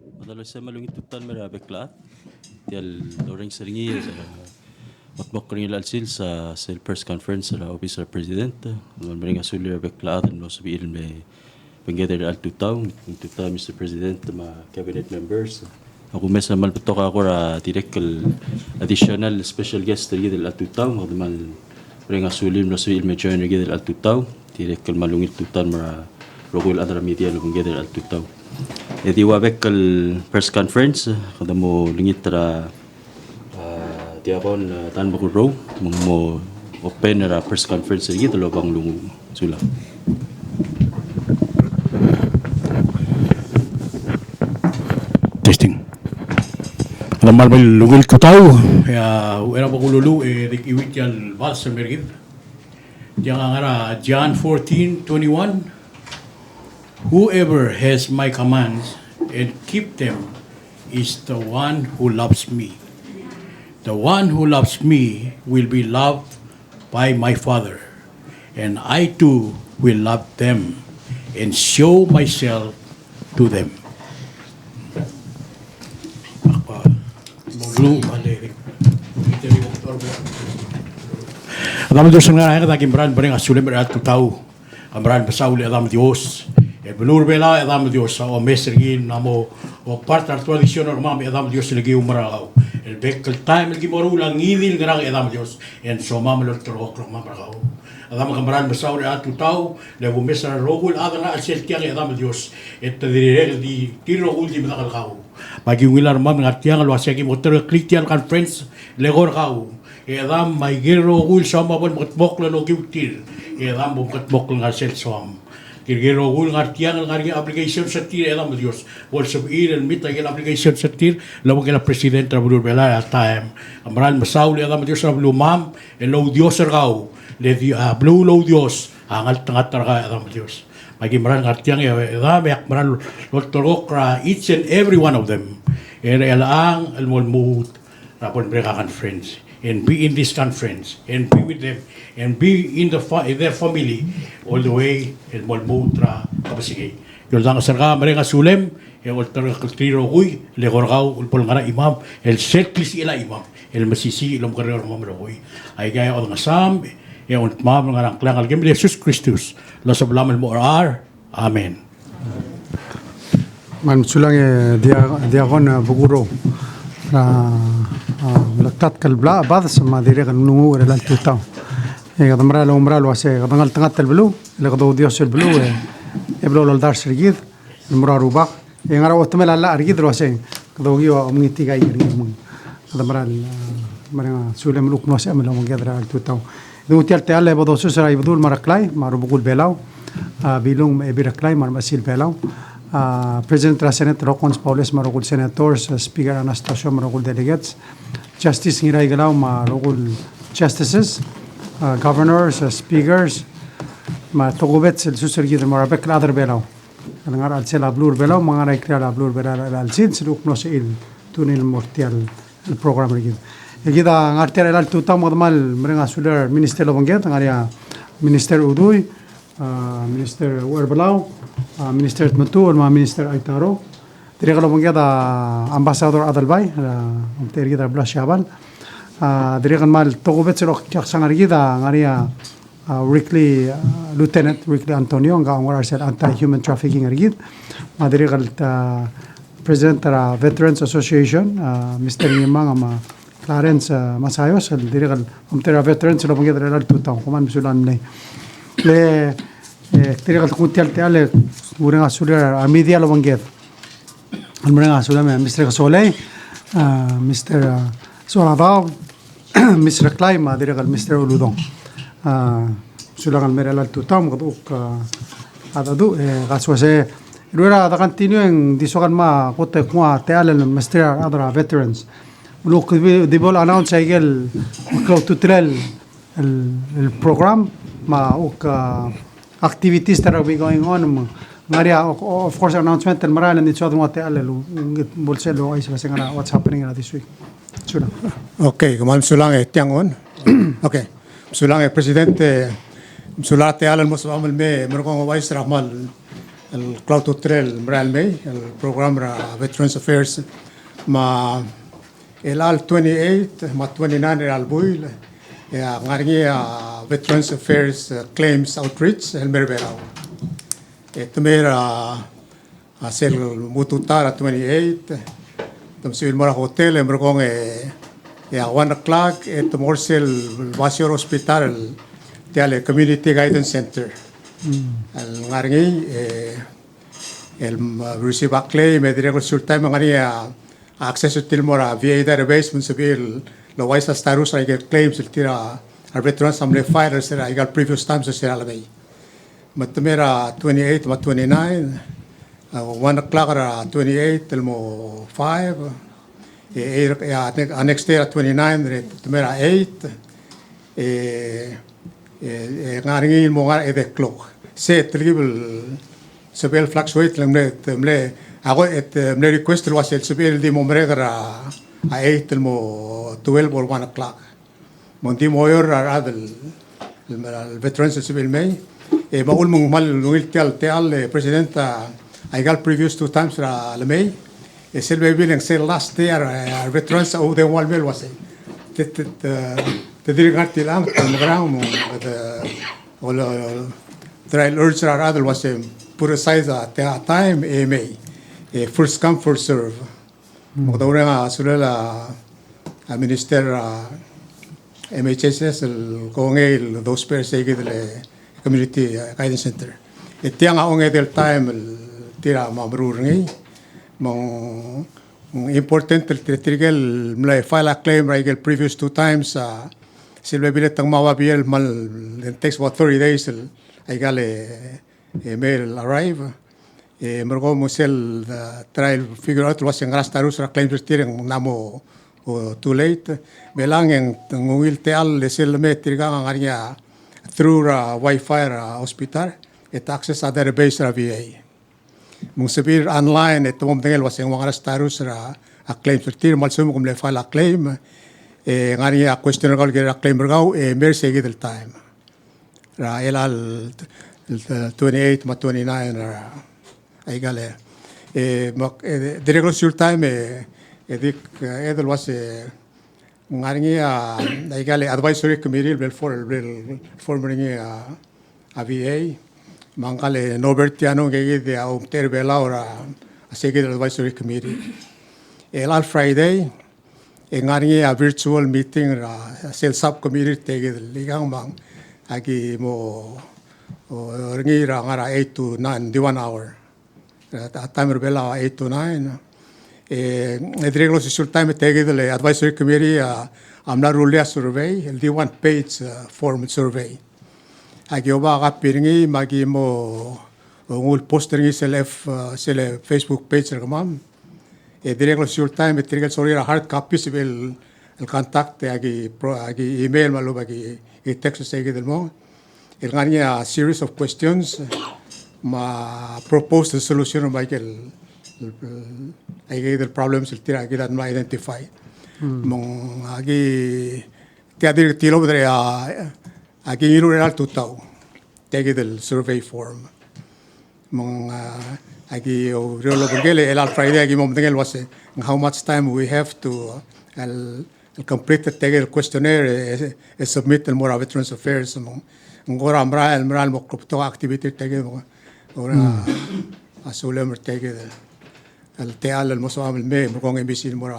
Madalas sa malungit tutan merabeklat. Tial loreng seringi sa matmok rin alsil sa press conference sa office sa president. Ngon mering asulir beklat no sabiil may penggether al tutaw Mr. President ma cabinet members. Ako mesa malpatok ako ra direct additional special guest diri al tutaw magdamal mering asulir no sabiil may join diri al tutaw direct malungit tutan mara rogol adra media no penggether al tutaw. Jadi wabek kal press conference kada mo lingit tra tiapon tan bukul row mo open ra press conference lagi telo bang lungu sula. Testing. Namal may lugil ko tao. Ya, era ba kululu dik iwit yan bal sa mergid. Diyan nga nga John 14:21. Whoever has my commands and keep them is the one who loves me. The one who loves me will be loved by my Father, and I too will love them and show myself to them. Adam Diyos nga nga takin beran bareng asulim berat tahu. Amran pasauli Adam Diyos. E belur bela Adam Diyos sa o mesrigin namo o part ar tradisyon normal Adam Diyos lagi umaraw. El bekkel time lagi morulang ngidil ngarang Adam Diyos en so mamlo trok mamaraw. Adam kamran pasauli at tahu le bu mesra rogul adana asel tiang Adam Diyos et direl di tiro ulti bakal kau. Bagi wilar mam ngatiang lo asegi motor Christian conference legor kau. Edam may giro ul sama pun mokla lo kiutil. Edam bum mokla ngasel som. Giro ul ngartiang ngargi application sa tir edam Dios. Wal sabir and mit agil application sa tir lawo kila president Rabulur Bela at time. Amran masaul edam Dios Rabulur mam lo Dios ergau. Le blue lo Dios angal tangat targa edam Dios. Bagi maran ngartiang edam yak maran lo torokra each and every one of them. Elaang almulmut rapon mereka conference. And be in this conference, and be with them, and be in their family all the way el molmutra kabasigay. Yol dang sarga mereka sulem e ol tar kultiro huy le gorgau ul polngara imam el setlis ila imam el masisi ilom karer imam roy ay gaya ol ngasam e ol mam ngarang klangal gem Jesus Christus la sablam el morar amen. Man sulang dia kon buguro na laktat kalbla bad sama dire kan nungu ora lan tutau e gadamra lo umra lo ase gadangal tangat el blu le gado dios el blu e blo lo dar sergid umra ruba e ngara otmel alla argid lo ase gado yo amniti gai argid mun gadamra mara sulem luk no ase amelo mun gadra al tutau do tial te alle bodo susra ibdul maraklai maru bugul belau bilung e biraklai mar masil belau President of Senate Rocons Paules marugul senators, Speaker Anastasio marugul delegates, Justice Ngiray Galaw marugul justices, governors, speakers, matugubet sil susurgid marabek ladder belaw. Anangar al sel ablur belaw, mga naikria ablur belaw al sin siluk no il tunil mortial el program rigid. Egida ngartiar el tuta magmal mrenga suler minister lobonget ngaria minister Uduy, minister Werbelaw, Minister Tmutu, Minister Aitaro, Dire kalau mungkin ada Ambassador Adalbay, Tergi da Blas Shabal, dire kan mal togobet selok jak sangar kita ngaria weekly Lieutenant weekly Antonio nga ngora sel anti-human trafficking rigid, dire kal President of Veterans Association, Mr. Nimang ama Clarence Masayos, dire kal umtera veterans selok mungkin ada tutang, kuman bisulan le Tira kal kuntial tiale urang asulir media lo banget. Almurang asulir Mr. Soley, Mr. Soladao, Mr. Klaima, tira kal Mr. Uludong. Sulang almerel al tutam kaduk adadu kaswase Ruera da continue en disokan ma kote kwa tiale Mr. Adra veterans. Look dibol announce agel cloud to trail el program ma ok activities that are going on ngaria of course announcement el maral and it's other what alelu bolselo ay sa ngara what's happening this week sula okay kuman sulang tiangon okay sulang presidente sulate alal musawam me merkong wais rahmal الكلاود تريل مرالمي البروجرام را Veterans Affairs ما الال 28 ما 29 الال بويل يا غارني Veterans Affairs Claims Outreach المربلاو تميرا سيل موتوتارا 28 تمسيل مرا هوتيل مرغون يا 1 o'clock تمورسل الباسيور هوسبيتال تيال Community Guidance Center الغارني receive a claim directly sur time ngania access til mora VA database mun sabil lo waisa status ay claims tira our veterans samle fire sira ay previous times sira labay matumera 28 ma 29 1 o'clock ra 28 telmo 5 next day at 29 tumera 8 ngaringi mo nga 8 o'clock se tribal sabil fluctuate lang mle ako mle request lo wasel sabil di mo mregara a 8 mo 12 or 1 o'clock mon di mo yor adel el veterans sabil may maul mong mal ngil tial presidenta ay gal previous 2 times ra le may silbe bilang say last year veterans o de wal mel wasay te dirigati lang magrang mo wala trial urge ra adel wasay put aside at that time AMA first come first serve mo daw nga sulala minister MHSS el kongel those pairs say gidle community guidance center itiang aong del time tira mabrur ngi mong important trigel mlay file a claim rigel previous 2 times silbe bilet tang mawabiel mal it takes about 30 days ay gale mail arrive mergo musel trial figure out was en rastarus ra claim steering namo too late belang en ngil teal le sel metriga ngaria through wifi hospital it access a database ra VA mung sabir online et mom dengel was en rastarus ra a claim steering mal sum kum le file a claim ngaria question gal ge claim mergo mer segi del time ra elal 28 ma 29 ay gale directly sur time edik edel was ngaringi ay gale advisory committee bel forming a VA mangale nobertiano ge de au terbela ora asegi advisory committee elal Friday ngaringi a virtual meeting ra sel subcommittee tege ligang mang agi mo ringi ra ngara 8 to 9 di 1 hour timer bela 8 to 9 regular sur time tege the advisory committee amla rulia survey el di 1 page form survey agi oba ga piringi magi mo ngul postering sele Facebook page ra mam regular sur time trigel sorry hard copies el contact agi email malu bagi text sege del mo el ngania a series of questions ma propose the solution of Michael the problems el tira that ma identify mong agi tiadir tilo dre agi iru real tutau take the survey form mong agi real burgele el Friday agi mom dengel was how much time we have to complete the questionnaire submit the more Veterans Affairs ngora mral mo kopto activity tege ora asule mer tege el teal el moso amel me mo con embassy mora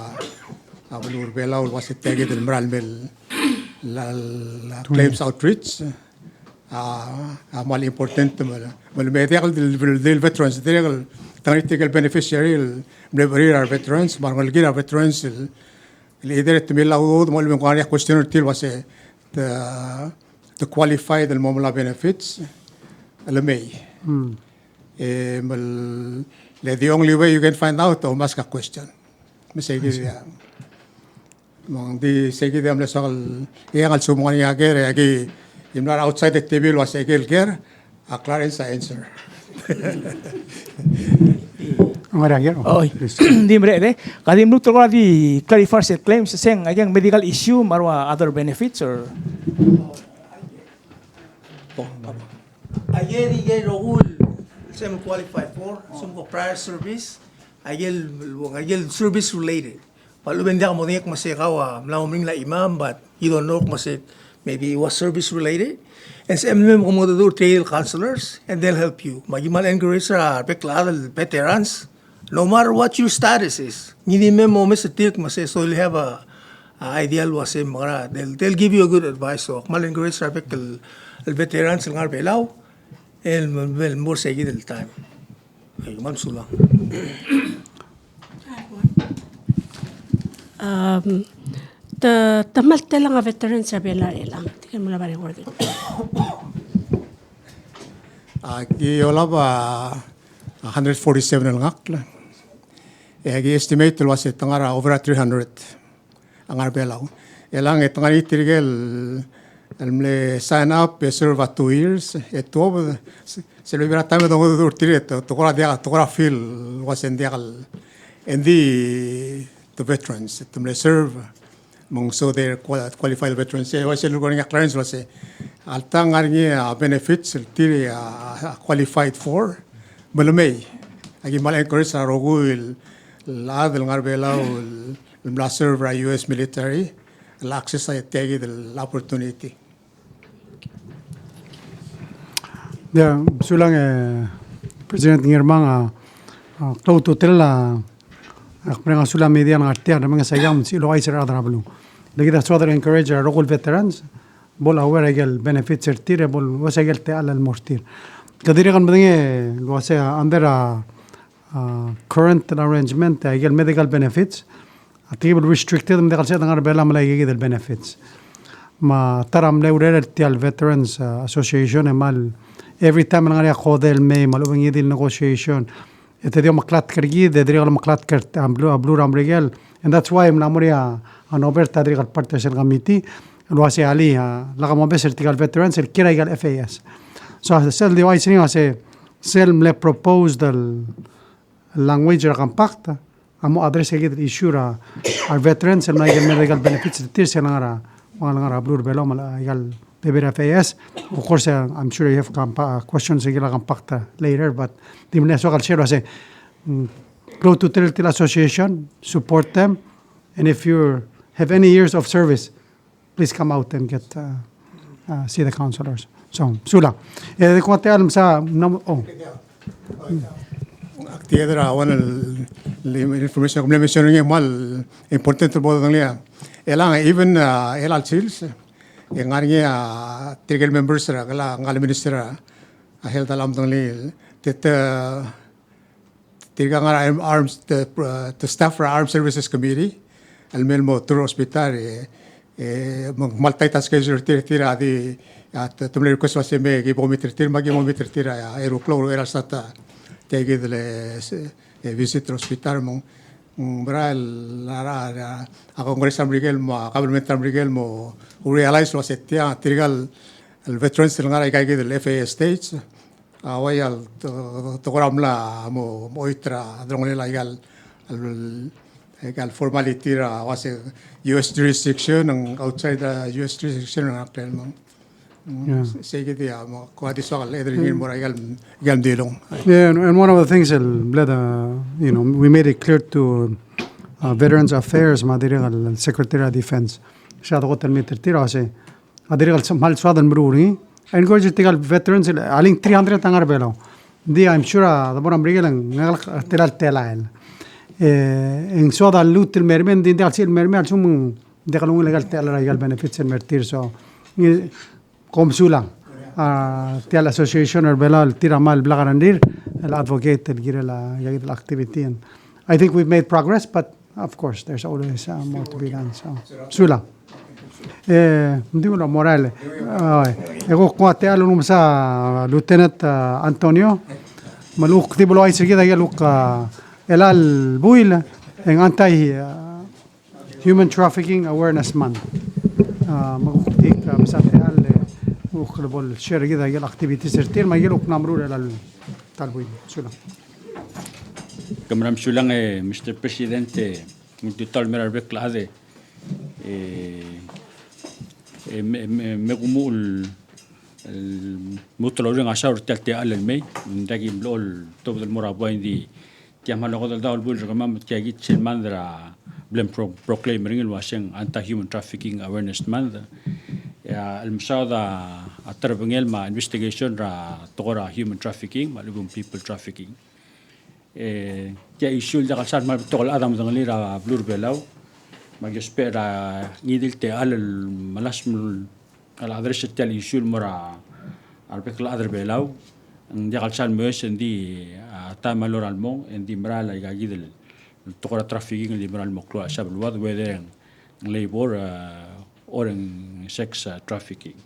abulur bela ul was tege del mral mel la claims outreach mal important mal me del veterans del tangit beneficiary el beneficiary our veterans margal gira veterans el leader temela ud mal me con questionnaire til was to qualify the momla benefits alamay the only way you can find out o ask a question mesegi mong di segi am lesal yang al sumongan ya gere agi imlar outside the table was egel ger a clarence answer Amara gero. Oy, dimre de. Kadim nutro ko di clarify set claims seng agang medical issue marwa other benefits or ayer y rogul Same qualified for, some ko prior service, agil service related. Paluben dia mo ngek masikaw mlaumring la imam, but you don't know masik maybe it was service related. And sa MMM ko mo do trail counselors and they'll help you. Magimal encourage sa bekladal veterans, no matter what your status is. Hindi mo sa tilk masik, so you'll have a ideal was mara. They'll give you a good advice. So mal encourage sa bekal veterans ng arbelaw, and well more sige del time. Okay, ma'am sulang. Tamalte lang a veteran sa bela ilang. Tingnan mo na ba rin word? Yola ba 147 ang akla. Estimate was tangara over 300 ang arbelaw. Elang tangari tirigel almle sign up serve 2 years. Ito se lo ibera time dongo dur tireto tokora feel was in the veterans tumle serve mong so they're qualified veterans. Was lo going clearance was altang arngi benefits tiri qualified for malumay agi mal encourage sa rogul la del ngarbela la serve US military la access ay tagi the opportunity. Ya, sulang President Ngirmang klau tu tela akpreng sulang media ng artia na mga sayam si lo ay sira adablu. Lagi da swadar encourage local veterans bol aware egal benefits tire bol wasagal te al mortir. Kadiri kan badenge lo ase under current arrangement egal medical benefits atibul restricted medical sa dangar bela malay egal benefits. Ma taram le urel tial veterans association emal every time nga kodel may malubang idil negotiation ete dio maklat kergi de diri maklat kert blue ramregel and that's why mlamoria an oberta diri partition committee lo ase ali la mo vertical veterans el kira egal FAS so sel di wise ni ase sel mle proposed the language ra compacta amo address egid issue our veterans el medical benefits tir senara ngara blue belo mala egal Maybe FAS. Of course, I'm sure you have questions later, but the Minnesota share say, go to Territorial Association, support them, and if you have any years of service, please come out and get see the counselors. So, Sula. De ko alam sa Tiedra one information como mencioné mal importante por donde elang even elal chills ngari trigger members ra kala ngal minister health alam dongle teta tiga ngara arms the staff for armed services committee al melmo tour hospital multitask schedule tira di tumle request was me gi pometer tir magi pometer tira aeroclo era stata tegi delle visit hospital mo bra la a Congress Amrigel mo government Amrigel mo realize was etia trigal el veterans ngara ikagi del FA states away al togoramla mo moitra drongela igal formality ra was US jurisdiction and outside the US jurisdiction ng aktel mo sige dia mo ko di so le edrin mo igal dilong. Yeah, and one of the things we made it clear to Veterans Affairs, Madirigal Secretary of Defense. Siya ko meter tira kasi Madirigal mal swadan bruri. I encourage tigal veterans aling 300 tangar belo. Di I'm sure the boram brigelang ngal tiral telael. En swada lutil mermen di dal sil mermen sum de kalung legal tela legal benefits and mertir so komsulang tial association or belal tira mal blagarandir el advocate el girela yagid activity and I think we've made progress but of course there's always more to be done so sula hindi mo morale ego ko te alun sa Lieutenant Antonio maluk tibulo ay sige dahil luk elal buil ang anti human trafficking awareness month maguktik sa real uklabol share gida yal activities sertir ma yelok namrur elal talbuin sula Kamram sulang Mr. Presidente total merabek klase me gumul المطلوبين عشان تلتي على المي ندقي بلول توب المرابين دي tiam halo ko dal bul ramam tiagi chen mandra blem proclaim ring washing anti human trafficking awareness month ya al mshada atarbengel ma investigation ra tora human trafficking ma lubum people trafficking ya issue da kasar ma tol adam zangali ra blur belau ma gespera ngidil te al malasm al adres tel issue mara al bekla adre belau dia kasar mes di ta malor almon en di mrala ga gidel tora trafficking di mral moklo asab wad whether labor or en sex trafficking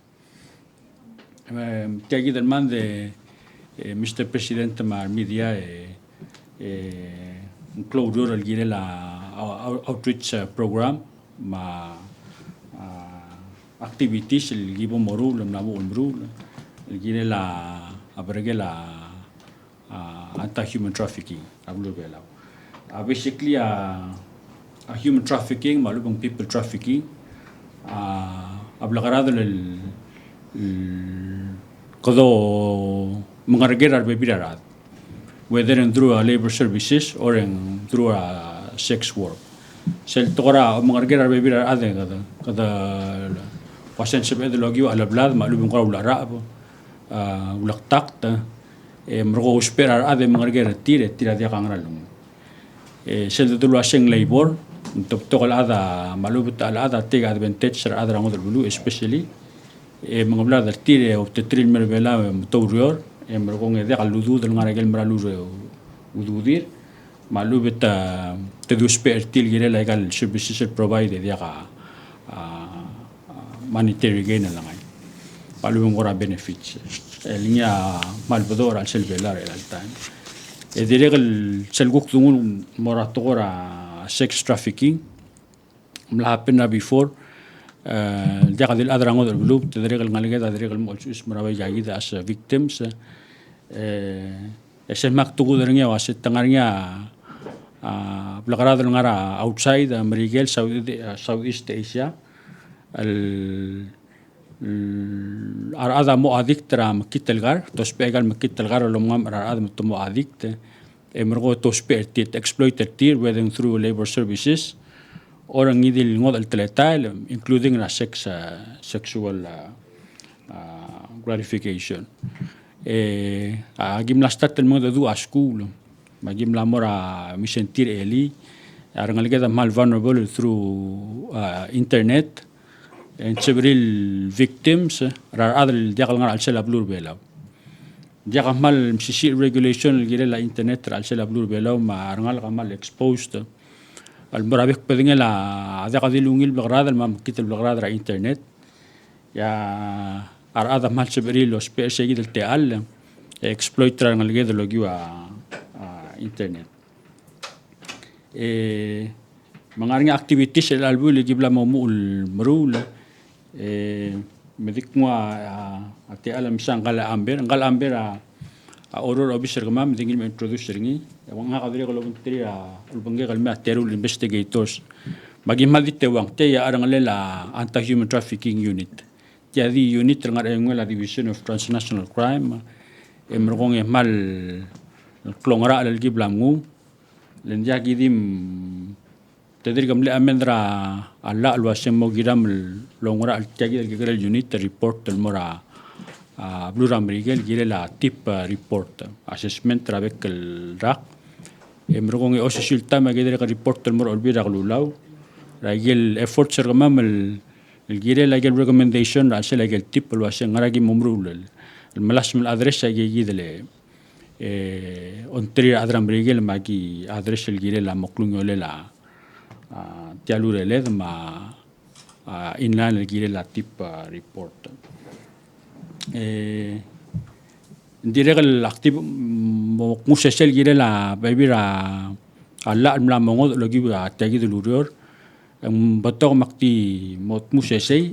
tiagi del man de Mr. President ma media include el gire la outreach program ma activities el gibo moru la mo umru el gire la abrege la anti-human trafficking ablo bela basically human trafficking malubang people trafficking ablagarado el kodo mengarger bebirat whether through labor services or through sex work sel tora mengarger bebirat ade kada wasen sebed logio ala blad malubang ko la rab ulaqtaqta mergo esperar ade mengarger tira dia kangralung sel dulu aseng labor untuk tokol ada malubut ala ada tiga advantage ser ada rangodul bulu especially mengabla dar tire of the trill merbela tawrior mergo ngede kaludu del ngaragel meralu ududir malubut te du sper til gire legal services provide dia ka monetary gain la ngai palu ngora benefits linya malbador al selbelar al time diregal selguk tungun moratora sex trafficking mlahapena before dia kadil adrango del blue diregal ngaligeda diregal mosus marabai jagida as victims ese maktugu dernya wasit tangarnya blagarad ngara outside Amerigel Southeast Asia al arada mo addict ra makitelgar to spegal makitelgar lo ngam arada mo addict emergo to spetit exploited tier whether through labor services or ngidil ngod al teletal including na sexual gratification agim la stat el modo du a school magim la mora mi sentir eli arangaligeda mal vulnerable through internet and several victims are other diagal ngar al sela blur belaw diagal mal msisi regulation gire la internet al sela blur belaw ma arangal gamal exposed al murabik pedinga la diagal dilungil belgrad al mam kitel belgrad ra internet ya ar ada mal several los pese gidel te al exploit rangal gede logiwa internet mangaring activities el albul gibla momul merul medik mo ati alam sang gala amber oror officer gamam dingil me introduce ringi wang ha kadri ko lontri ulbange galma terul investigators magi madite wang te ya arang lela anti human trafficking unit jadi unit ngar engela division of transnational crime emergong mal klongra al giblangu len jagi dim tedri gamle amendra alla alwasem mo giram longora altagi gigel unit report el mora blur amerigel gile la tip report assessment avec el rak emrogong o silta ma gidere report el mora olbira glulaw ragel effort sergamam el gile la gel recommendation asel la gel tip alwasem ngaragi momrul el malasm el adresse gidele ontri adram rigel magi adresse el gile la moklungole la tialure led ma inlan gire la tip report diregal active mo musesel gire la babira alla mla mongo logi ga tagi de lurior bator makti mot musesei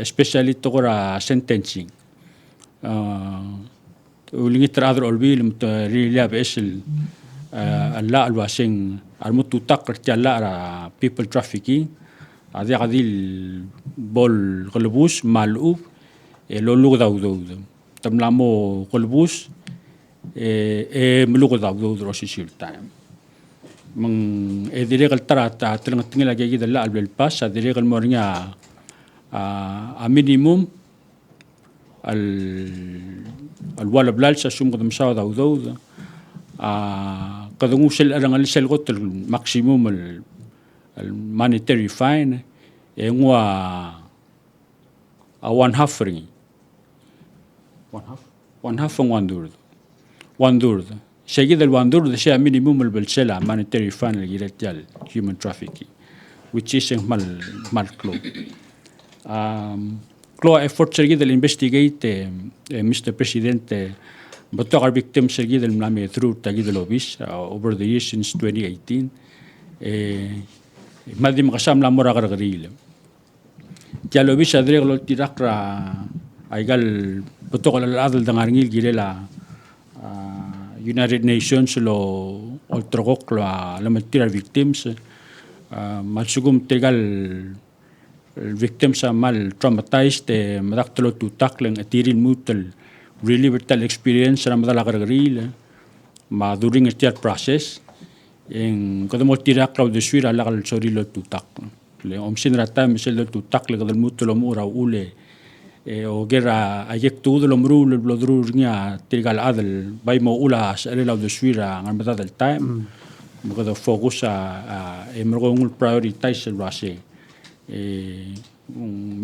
especially togora sentencing ulingi tradr olbil rilia besel alla alwasing almutu takrt alla people trafficking adi gadil bol globus malub lolu daw daw tamlamo kolbus melu daw daw rosishil time mang dirigal tarata telang tingala gigi dalla albel pas dirigal mornya a minimum الولا بلالسا شوم قدم ساو داو داو قدمو سل أرنغ لسل قط الماكسيموم المانيتري فاين ينوا one half رني one half one third شيء ذا one third شيء مينيموم البلسلا مانيتري فاين اللي يرتيال human trafficking which is mal كلو كلو effort شرقيد الانفستيجيت Mr. President بتوقع victims شرقيد الملامي through تاقيد الأوبيس over the years since 2018 ما دي مقسام لامورا غرغريل كي الأوبيس أدريق لو تيراقرا أيقال بتوقع الأذل دنغارنيل جيلا United Nations لو ألترغوك لما تيرا victims ما تسوكم تيقال victims are mal traumatized madaklo to tackling atiril mutal really vital experience ramadala gargaril ma during a steer process en kadamo tirak law de suira la gal sorilo to tak le omsin rata misel to tackle gadal mutal mura ule o gera ayek tu de lomru le blodru nya tigal adal bay mo ula sale law de suira ngamada del time mo focus a emergong prioritize el rase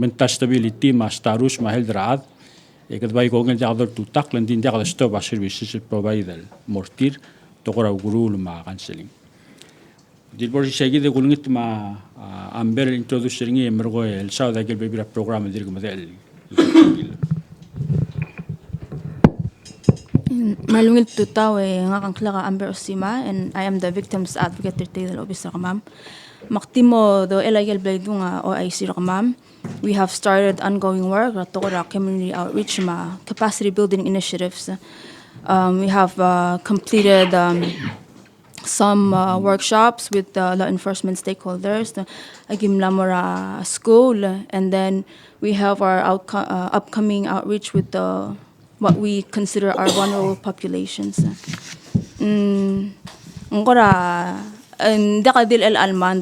mental stability ma starus ma heldraad kad bay gogen jagdor tu taklen din jagdor stop services provider mortir togora gurul ma counseling dilbor shegi de gulngit ma amber introducing emergo el sauda gel bebira program dirg model Malungil tutaw ngakang klaga Amber Osima and I am the victims advocate del obis ramam. Maktimo do elagel bladunga OIC ramam. We have started ongoing work ratora community outreach ma capacity building initiatives. We have completed some workshops with law enforcement stakeholders, the Agim Lamora School, and then we have our upcoming outreach with what we consider our vulnerable populations. Dakadil el alman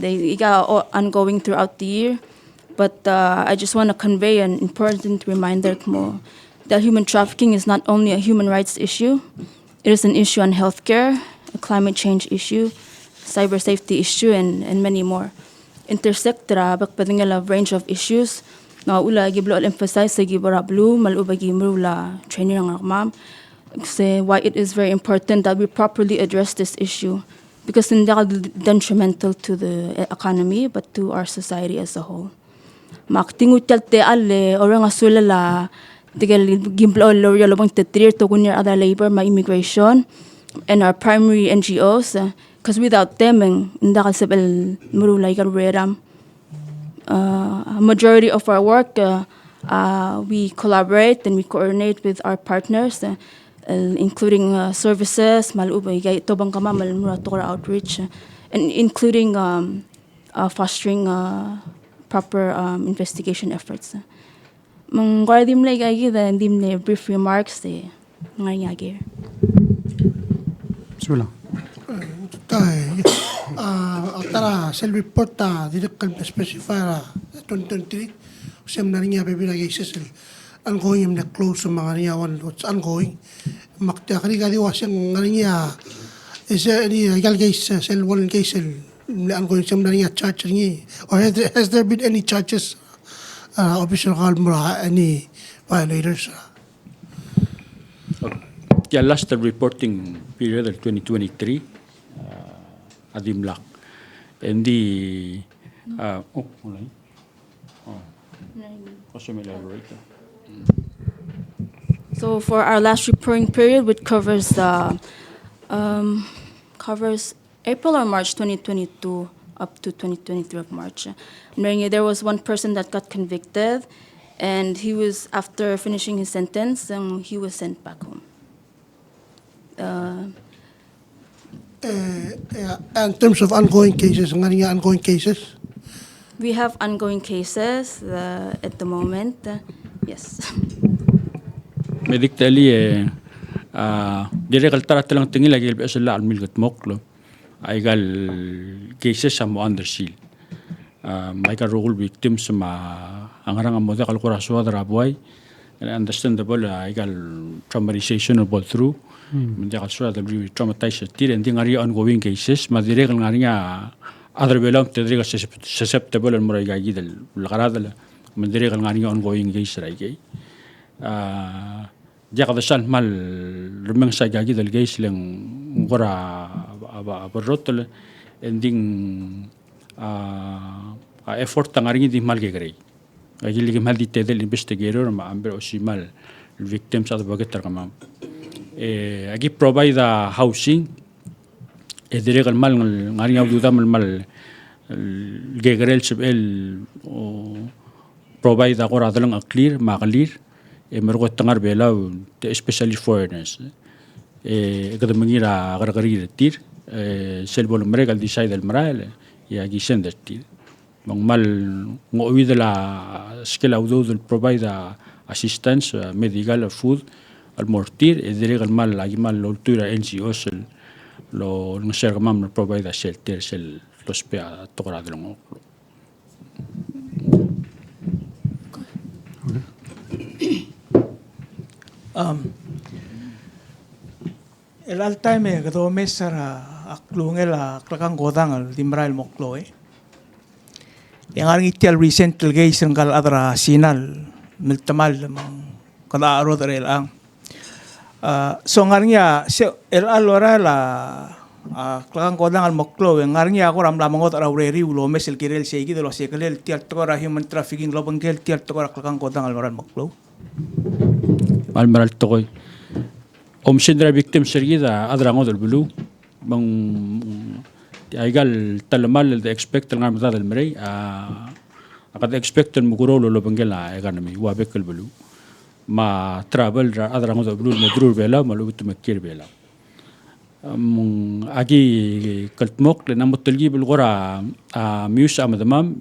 ongoing throughout the year, but I just want to convey an important reminder that human trafficking is not only a human rights issue, it is an issue on healthcare, a climate change issue, cyber safety issue, and many more. Intersect a range of issues. Na ula giblo emphasize sa gibara blue maluba gimru la training ng ma'am say why it is very important that we properly address this issue because hindi detrimental to the economy but to our society as a whole. Maktingut te alle orang asula la tigal giblo lorya lobang tetrir to kunyar other labor ma immigration and our primary NGOs because without them hindi kasabel murula igal reram. A majority of our work, we collaborate and we coordinate with our partners, including services, outreach, and including fostering proper investigation efforts. Brief remarks. Sula. Tara self-report direkal specify 2023 siyam na niya bebira cases ongoing yung na-close sa mga niya what's ongoing makta kani wasang niya is any legal case cell one case ongoing siyam na niya charge niya or has there been any charges official kalmura any violators last reporting period of 2023 Adimlak. And the So for our last reporting period, which covers April or March 2022 up to 2023 of March, there was one person that got convicted, and he was after finishing his sentence, he was sent back home. In terms of ongoing cases, ongoing cases? We have ongoing cases at the moment, yes. medik tali dire kal tarat lang tingil lagi biasa la al milgat moklo ay gal cases sa mo undersil may ka role victims ma angarang mo da kal kuraswa darabuay understandable ay gal traumatization or both through hindi kal sura da really traumatized tir hindi ngari ongoing cases ma dire kal ngari other belam tedriga susceptible al muray gagi del lagarada من دريق الغانية ongoing جيش رايجي جاك دشان مال رمين ساجاجي دل جيش لين غرا بالرطل ending effort تنغارين دي مال جيري أجي لي مال دي تدل investigator ما أمبر أشي مال victims هذا بقى تركمام أجي provide housing دريق المال غانية ودودا مال جيريل شبل provide agora dalang clear maglir mergo tangar bela especially foreigners kada mangira gargari tir selbol mregal decide el maral ya gisen tir mal ngowi de la skela udo del provide assistance medical food al mortir direga el mal mal l'ultura NGOs lo nser mam provide shelter sel lo spea tokra de lo El altime que todo mes era aklunge la klakang godang al dimrail mokloe. Yang aring itial recent case ng kal adra sinal miltamal mang kada aro dere lang. So ngaring ya el alora la klakang godang al mokloe ngaring ya ako ramlamang ot aureri ulo mes el kirel seigi de lo sekel tial tokora human trafficking lo bangkel tial tokora klakang godang al maral mokloe. Almaral tokoy omsindra victim sergida adrango del blue bang aigal talmal de expect ngam da del mrei akad expect el muguro lo bangela economy wa bekel blue ma travel adrango del blue medrur bela malu tumakir bela agi kaltmok le namot telgi bil gora mius amadamam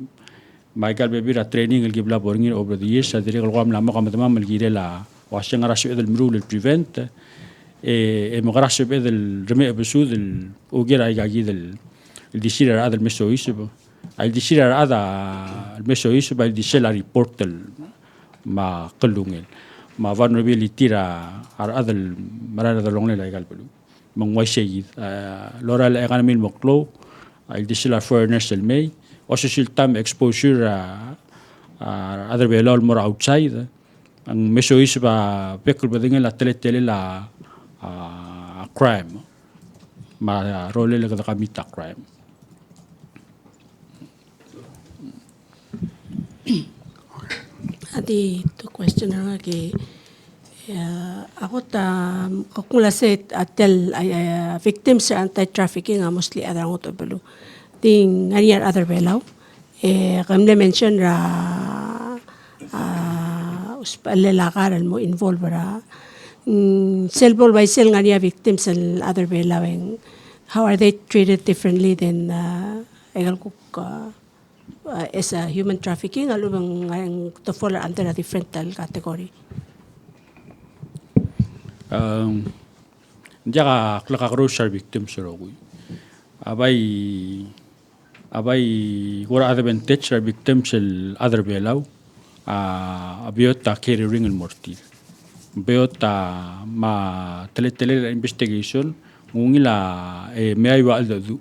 ma aigal bebira training el gibla borngir over the years adiri galgam la mamadamam el girela وعشان راشب إذا المرول البريفنت مغراشب إذا الرمي بسود الأوجر أي جاجي الديشير هذا المسويس الديشير هذا المسويس بالديشير ريبورت ما قلونين ما فانو بيلي تيرا هذا المرار هذا لونغ لا يقال بلو من وشيء لورا الإقامة المقلو الديشير فورنس المي وشيل تام exposure هذا بيلو المر outside ang mesois ba pekul badingan la tele la crime ma role la kada kamita crime adi to question nga ki ako ta kakula set atel victims sa anti trafficking mostly adarang to belu ting ngariar other belaw kamle mention ra lalakar mo involve ra selbol by sel ngania victims and other belaweng how are they treated differently than egal ko as a human trafficking alubang ang to fall under a different category jaga klakakro shar victims rogoy abay gora advantage shar victims el other belaw abiyota carrying el mortir biyota ma tele investigation ngungila me aywa aldu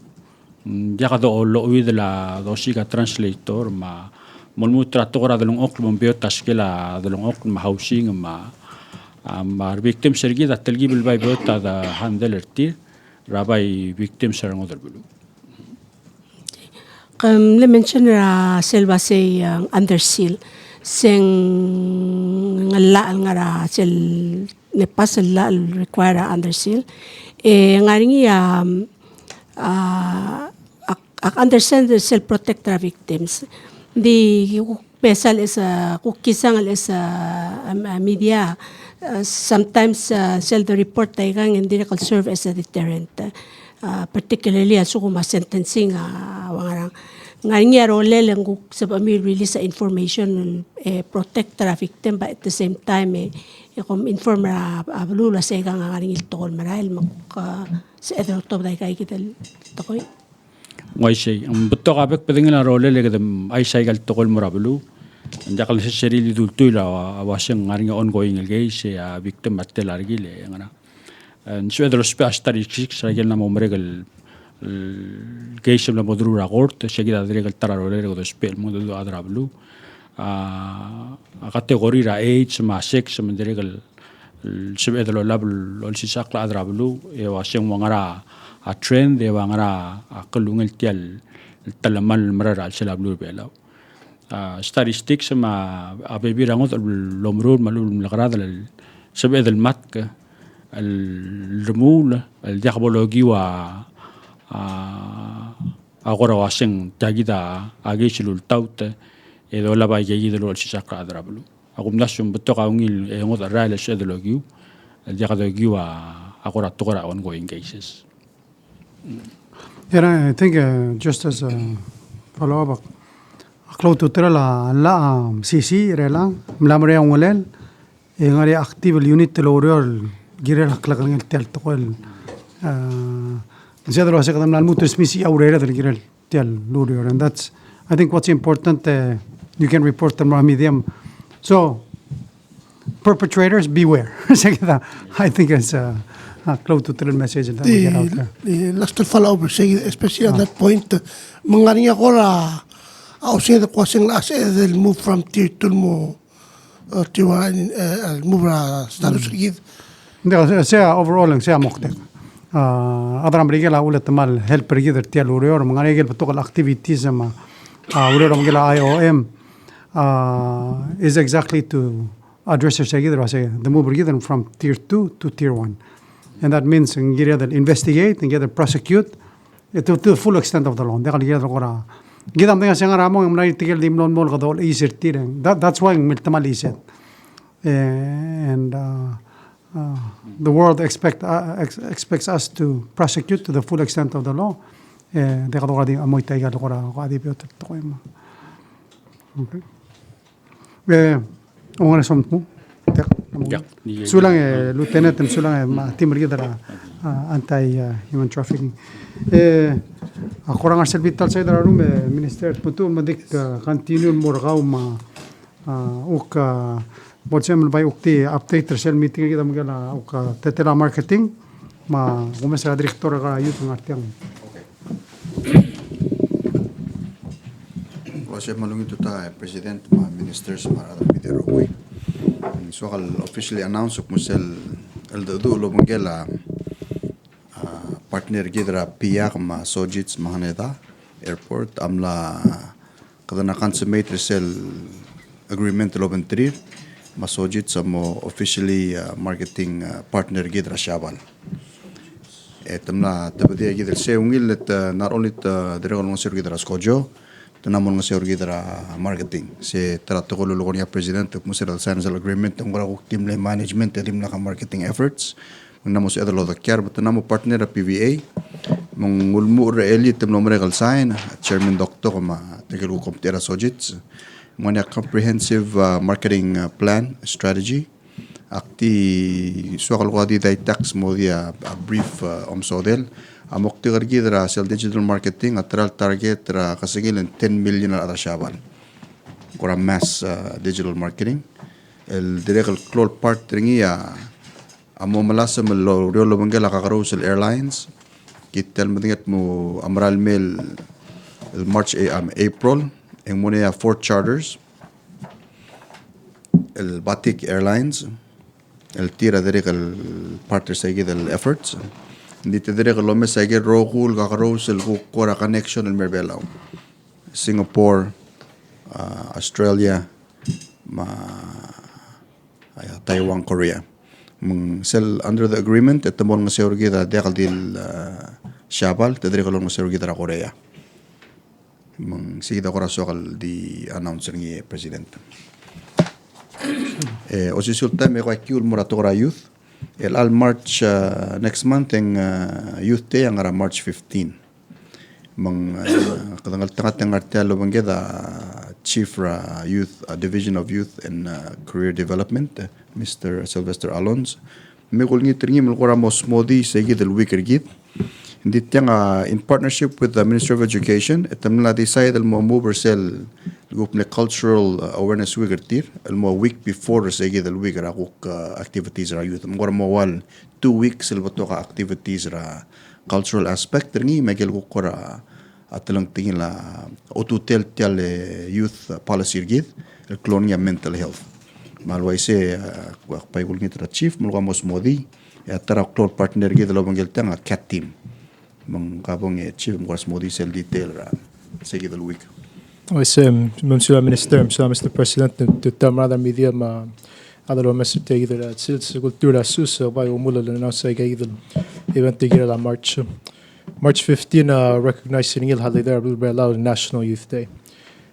jaga do lo with la dosiga translator ma molmu tratora de long oklo biyota skela de long oklo ma housing ma victim sergi da telgi bil bay biyota da handler tir rabai victim serang odar bulu kam le mention ra selva say under seal seng ngala ngara sel ne pas la require under seal ngaringi ak understand the self protector victims di pesal is kukisang is media sometimes sell the report they can hindi can serve as a deterrent particularly as kuma sentencing wangarang Ngani role lang ko sa pami release sa information protect tra victim but at the same time kom inform ra abulula sa nga ngani iltol marahil mak sa edro to dai kay kita tokoy. Ngay siya, ang beto kabek pwedeng nga role le kadam ay siya kal tokol morabulu. Anda kal sa serili dultoy la awasang nga ongoing ilgay siya victim matel argile nga na. So edro statistics sa gel na mo meregal geisem la modru rakort siya gida regal tararole rego spel mo do adrablu. Kategori ra age ma sex ma regal siya edro label ol si sakla adrablu e wasang wangara a trend de wangara a kalungel tial talamal marara sila blue belaw statistics ma abebi rangot lomrul malul lagrada sabed el mat el remul el diabologi wa agora waseng tagida agishulul taute e do la ba yegi de lol sisakra adrablu agum nasum betoka ungil e ngot arala sedologi el diabologi wa agora tokora ongoing cases. Yeah, I think just as a follow-up, aklo tutira la CC rela mlamre ang walel ngari active unit lorol girel haklakang tel tokol zedro asa kadam la mutus misi aurera del girel tel lorol, and that's I think what's important. You can report them on medium, so perpetrators beware. I think it's close to the message that we get out there. The last follow-up, especially on that point, mga ko ra ausya ko sing last they'll move from tier 2 mo tier 1 move ra status gid. Hindi, siya overall lang siya moktek. Adram rigela ulit mal help rigid tier lurior mga rigel patukal activities ma ulor mga IOM is exactly to address the move rigid from tier 2 to tier 1. And that means that investigate and get prosecute to the full extent of the law. That's why and the world expects us to prosecute to the full extent of the law. Sulang lieutenant sulang team leader anti human trafficking. Ako orang asal vital saya dalam minister putu madik continue morgaw ma uka botsem bay ukti update tersel meeting kita magala uka tetela marketing ma kumasa direktor ka youth ngartiang. Wasa malungit ta president ma ministers ma bidero ko. So officially announced musel el do lo mangela partner gidra piyak ma sojits mahaneda airport amla kadana consummate resell agreement lo bentrir ma sojits mo officially marketing partner gidra shabal etamna tabdia gidra se ungil not only the regular sir gidra skojo tanamon nga sir gidra marketing se trato ko lo niya president musel sign al agreement ng team management team na marketing efforts namo sa edalo da kyar but namo partner PVA mong ulmu reeli tem nomre gal sign chairman doctor ma tegelu komptera sojits mona comprehensive marketing plan strategy akti suakal ko di tax mo dia brief omsodel amok tigar gidra sel digital marketing atral target ra kasigil 10 million ara shaban kora mass digital marketing el direct clol part ringia amo malasa lo riolo bangela kakarusel airlines kitel madingat mo amral mail el March April en monea 4 charters el Batik Airlines el tira direct el partner seguid el efforts dito direct lo mes seguid rogul kakarusel kora connection el merbelao Singapore Australia Taiwan Korea sell under the agreement at the mon nga seur gida dekal dil shabal tedre kalon nga seur gida Korea sige da korasokal di announcer ngi president osisulta me kwa kiul moratora youth el al March next month en youth day ang ara March 15 mang kadangal tangat ng artialo bangeda Chief Youth Division of Youth and Career Development, Mr. Sylvester Alonso. Mekul ngi tringi melkora mosmodi segi del week ergit. Hindi tiyang in partnership with the Ministry of Education, etamla decide el mo mover sel group ne cultural awareness week ertir, el mo week before segi del week rakuk activities ra youth. Mekora mo wal 2 weeks el botoka activities ra cultural aspect tringi megel kukora atalang tingin la otutel tial youth policy ergit, el clonia mental health. Malway se paigul ngitra chief mulga mosmodi ya tara close partner gi dalo bangel tanga cat team mang kabong chief mwas modi sel detail ra segi del week. Oui, Monsieur le Ministre, Mr. President, de tamada media ma adalo Mr. Tegida sils kultura sus by umula na sa gaidel event tigir la March 15 recognizing il halider will be allowed National Youth Day.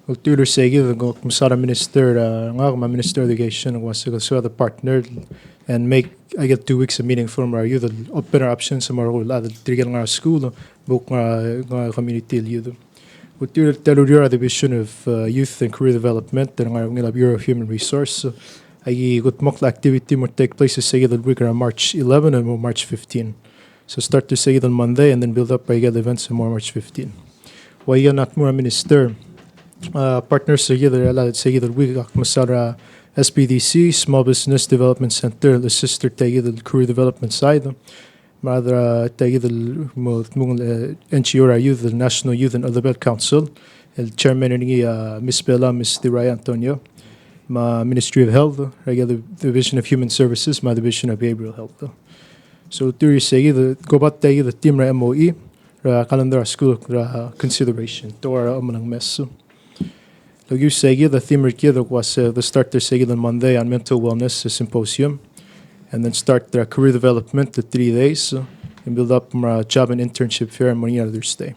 Kultura segi the Musara Minister ngagma Minister of Education was so the partner and make I get 2 weeks of meeting from our youth open our options some our tigil our school book community youth. Kultura telurira Division of Youth and Career Development and our Bureau of Human Resource I got mock activity will take place segi the week on March 11 and March 15. So start to segi on Monday and then build up by get events on March 15. Why you not more Minister partners together the week Masara SBDC Small Business Development Center the sister the career development side Madra the NGO Youth the National Youth and Other Council el chairman Miss Bella Miss Diray Antonio my Ministry of Health the Division of Human Services my Division of Behavioral Health so turi segi the gobat the team ra MOE calendar school consideration to our manang mess. Logu segi the theme was the start their segi on Monday on mental wellness symposium, and then start their career development the 3 days and build up job and internship fair on Monday Thursday.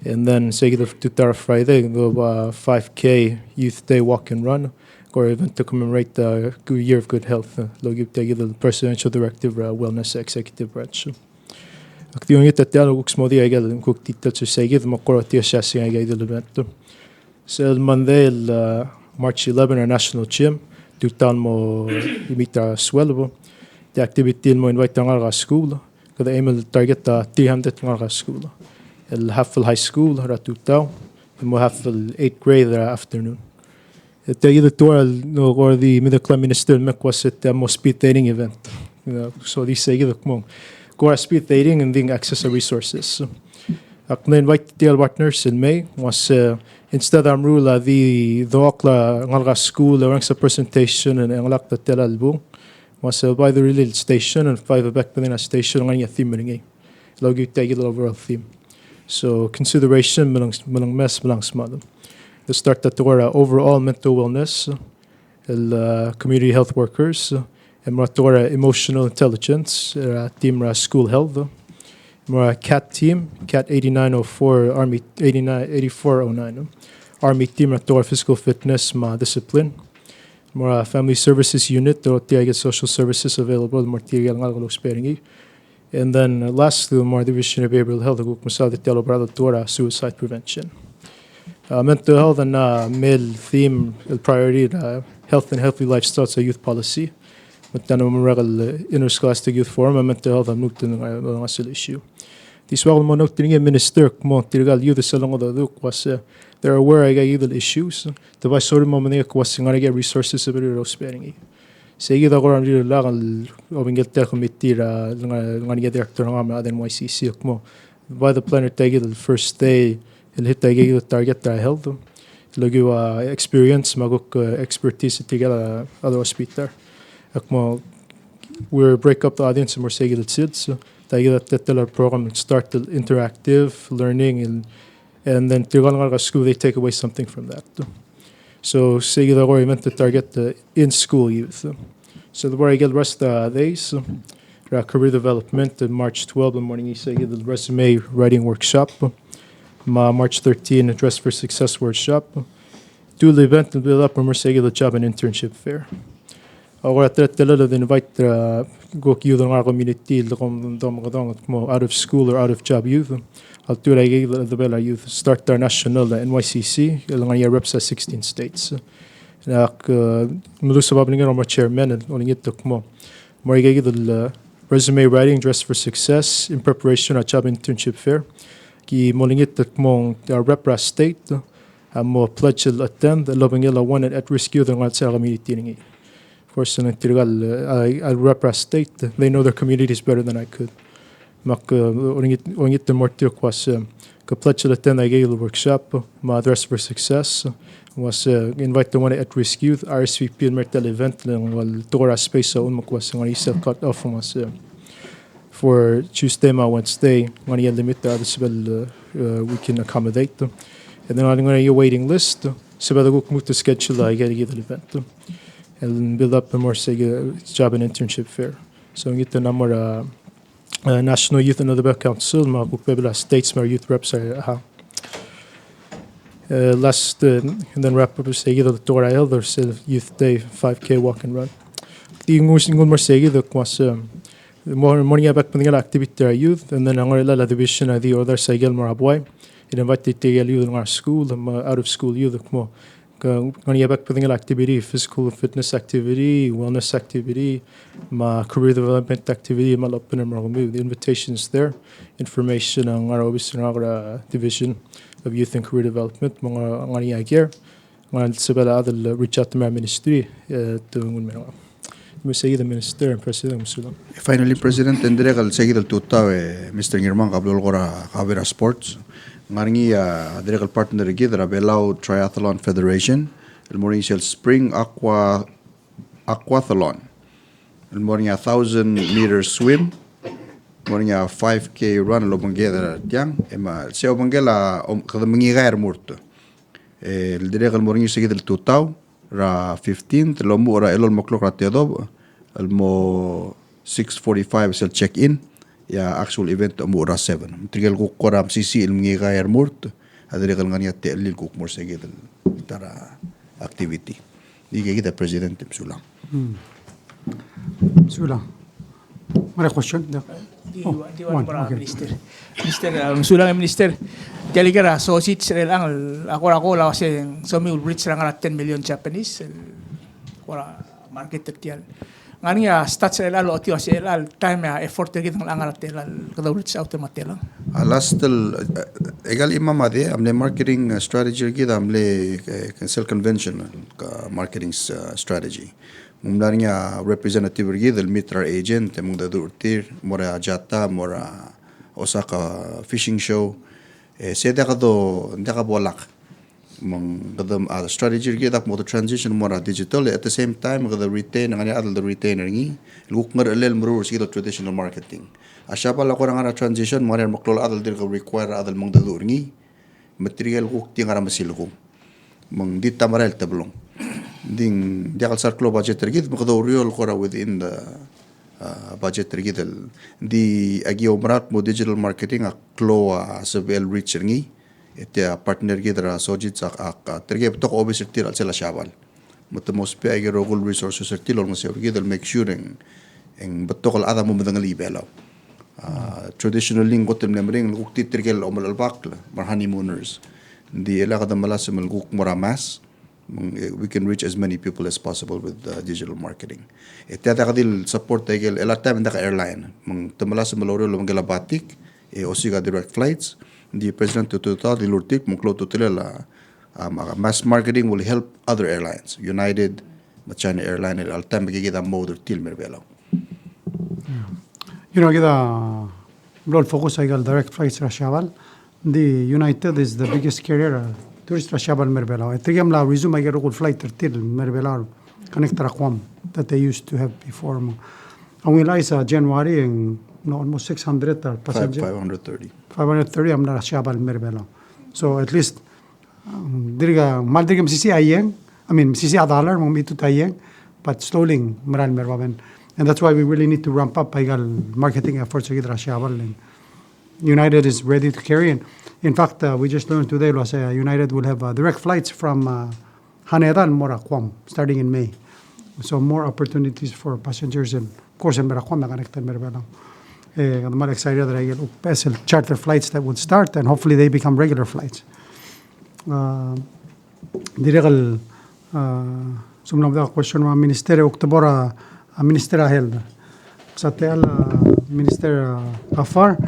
And then segi the Tutara Friday the 5K Youth Day walk and run or event to commemorate the Year of Good Health. Logu tegi the Presidential Directive Wellness Executive Branch. Aktiyon ita tialo uksmodi agad kuk titel segi the makorati assessing agad the event. So Monday, March 11, our national gym, tutan mo imita swelbo. The activity mo invite ang school. Kada aim target 300 ng school. El Hafel High School ratutaw. Mo Hafel 8th grade afternoon. The either tour no or the middle class minister mek was it mo speed dating event. So this say the mo go speed dating and then access to resources. Akna invite the partners in May was instead of rule the okla ngalga school or sa presentation and ngalak the telalbo was by the relay station and 5 back within a station nganya theme ngi logi take the overall theme so consideration melang mess melang smad the start that overall mental wellness community health workers and motora emotional intelligence team school health more CAT team, CAT 8904, Army 8409. Army team at physical fitness, discipline. More family services unit, the social services available, more and then last, the more division of behavioral health, suicide prevention. Mental health and male theme, priority, health and healthy lifestyles, a youth policy. But then interscholastic youth forum, mental health, and not issue. This was one of the minister youth was there are aware of evil issues. The vice president was get resources available sparing. Say the Goran Lagal of Inglaterra committee get director than YCC by the planet the first day hit the target that I held Logu experience maguk expertise together other hospital. We break up the audience and we're saying that the program start the interactive learning and then to school they take away something from that. So say the meant to target the in school youth. So the where I get rest of the days career development in March 12 in the morning you say the resume writing workshop. March 13 Dress for Success workshop. Do the event and build up when we're saying the job and internship fair. Or at the invite go youth in our community out of school or out of job youth. I'll do the Bella youth start their national NYCC. Yung reps 16 states. Melusa bablingan or chairman and only it took more. More the resume writing dress for success in preparation at job internship fair. Ki molingit took more rep state. Mo pledge attend the loving yellow one at risk youth in our community. Course, I'll represent state. They know their communities better than I could. Mak ongit the mortiok was pledge to attend I gave the workshop. My address for success was invite the one at risk youth RSVP and Mertel event while Dora space so was ng cut off was for Tuesday ma Wednesday when you limit the other we can accommodate them. And then I'm going to waiting list. So by the book move to schedule I get the event. And build up a more job and internship fair. So we get the number National Youth and Other Council, mga states, mga youth reps last and then wrap up say the Dora Elder Youth Day 5K walk and run. The ngul more say the was more morning back putting activity our youth and then ang la division the other say more aboy. It invited the youth in our school, out of school youth more. Ngani back putting activity, physical fitness activity, wellness activity, ma career development activity, ma open and move. The invitations there, information on our office and our division of youth and career development. Mga ngani agir, ngani sabala adal reach out to my ministry to ngun You say the minister and president Musulang. Finally, President, Enderegal seguido el tutaw Mr. Ngirman kablol gora Kavera Sports. Ngaringi Direcal partner gidra Belao Triathlon Federation, el Mauritius Spring Aquathlon, el morning 1,000 meters swim, morning 5K run lobangela tiang, ema se obangela kada mengigair murto. El Direcal morning seguido el tutau ra 15 lomu ra elol moklok ra tedob, el mo 6:45 sel check in. Ya actual event mo ora 7. Trigal ko koram sisi ilmi gayar murt. Adrigal ngani at telil ko more sige tara activity. Di kita president Sulang. Sulang. Mara question. Minister. Minister Sulang Minister. Kaligara so sit lang ako la kasi so mi will reach lang 10 million Japanese. Wala market tertial. Ngani stats elal o tio elal time effort kita lang telal kada reach out matelang. Last egal imam ade amle marketing strategy kita amle cancel conventional marketing strategy. Mumlarnya representative kita mitra agent mung da durtir mora jata mora Osaka fishing show seda kado ndaka bolak mang kadam strategy kita mo transition mora digital at the same time kada retain ngani adal the retainer ngi luk ngar elel mru sigito traditional marketing asya pala ko ngara transition mora maklol adal dir require adal mang dadur ngi material ko tingara masilko mang dita maral tablong ding jakal sar klo budget tergit mo kado real ko within the budget tergit di agio marat mo digital marketing a klo as well reach ngi ete partner gidra sojit sak terge tok obviously til sela shabal mutamos pe ay rogul resources til ol ngase gidal make sure eng betokol ada mo madang libelo traditional ling gotem lemring gukti tergel omal albakla mar honeymooners di ela kada malas mal guk moramas we can reach as many people as possible with digital marketing ete ada kadil support tegel ela time nda airline mang tamalas maloro lo ngela batik osiga direct flights. The president to the Lurtik Muklo Tutelela mass marketing will help other airlines. United, China Airline, and Altam Gigida Motor Tilmer Velo. You know, Lord focus I got direct flights Rashaval. The United is the biggest carrier tourist Rashaval Merbela. I think I'm la resume I get a good flight till Merbela connect Raquam that they used to have before. And we lies January and almost 600 passengers. 530 am na Shabal Merbela. So at least dirga maldirga msisi ayeng. I mean msisi $1 mo mitu tayeng, but slowly maral merbaben. And that's why we really need to ramp up igal marketing efforts against Shabal. And United is ready to carry. And in fact, we just learned today United will have direct flights from Haneda and Morakwam starting in May. So more opportunities for passengers and of course in Merakwa connected Merbela. I'm more excited that I get special charter flights that would start and hopefully they become regular flights. Direkal sumnam da question ma minister Oktobora minister held. Sa tel minister Afar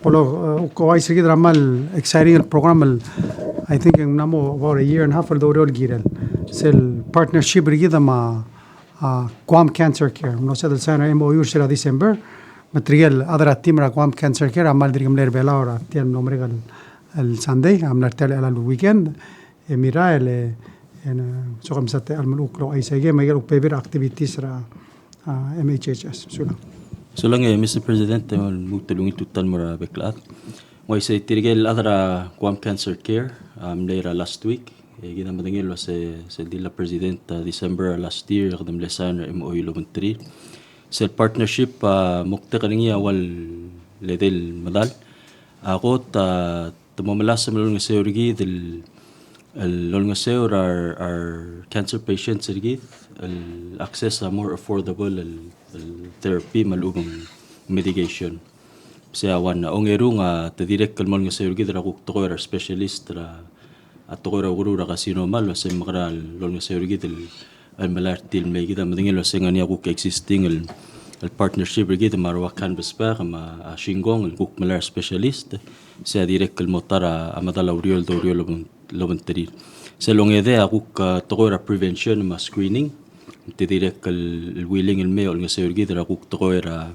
polo ko ay sige dramal exciting program I think ang namo about a year and a half do rol girel sel partnership rigida ma Guam Cancer Care no sa del sana MOU sila December material adra timra Guam Cancer Care amal dirigam ler bela ora tiam nomregal el Sunday am nartel al weekend mira el en so kam sa al maluk lo ay sige may upbeber activities ra MHHS sula. So lang Mr. President, magtulungi tutan mo ra beklat. Mo sa tirigel adra Guam Cancer Care later last week. Ginamadangil wa sa dila President December last year kadam lesan MOU Lomontri. Sa partnership mukta kaningi awal ledel madal. Ako tumamala sa malong nga seorigi del lol nga seor our cancer patients irgi access a more affordable therapy malubong mitigation. Siya wan na ongero nga tadirek kalmol nga seorigi dra kuk tokoy ra specialist ra at tokoy ra guru ra kasino mal sa makral lol nga seorigi del al malartil may kita madingil sa nga niya kuk existing al partnership rig ita marwa canvas pa ma shingong al kuk malar specialist siya direk kalmotara amadala uriol do uriol lobanteri sa longede akuk tokoy ra prevention ma screening tidirek kal willing el mail nga seorgi dra kuk tokoy ra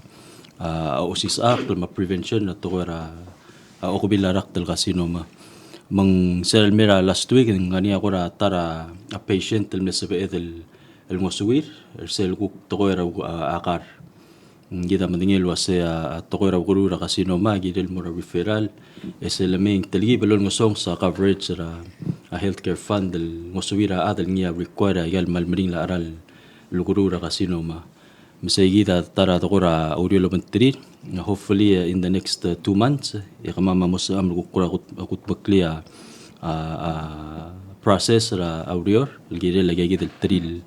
osis act ma prevention na tokoy ra o kubilarak del carcinoma mang sel mera last week ngani ako ra tara a patient el mesabe el ngosuwir sel kuk tokoy ra akar gida madingil wase tokoy ra guru ra carcinoma gidel mo ra referral el main telgi belon ngosong sa coverage ra a healthcare fund del ngosuwira adal ngia require gal malmring la aral luguru ra carcinoma misaygida tara tokora uriolo mentri hopefully in the next 2 months ikamama mos am lugukura akut baklia process ra aurior gire lagi del tril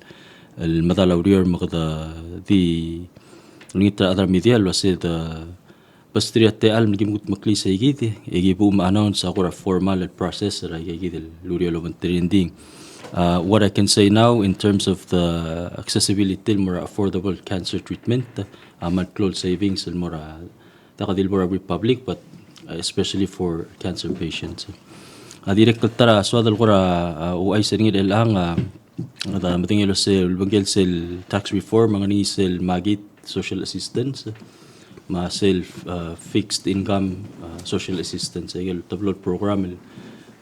el madal aurior magda di nita adar media lo se da pastriate al migimut makli saygidi igibu ma announce akura formal process ra gide luriolo mentri ending. What I can say now in terms of the accessibility more affordable cancer treatment, close savings and more takadil more public, but especially for cancer patients. Director tara swadal kora uay sengil elang ada matingilo sel bangel sel tax reform mga ni sel magit social assistance ma self fixed income social assistance ay tablot program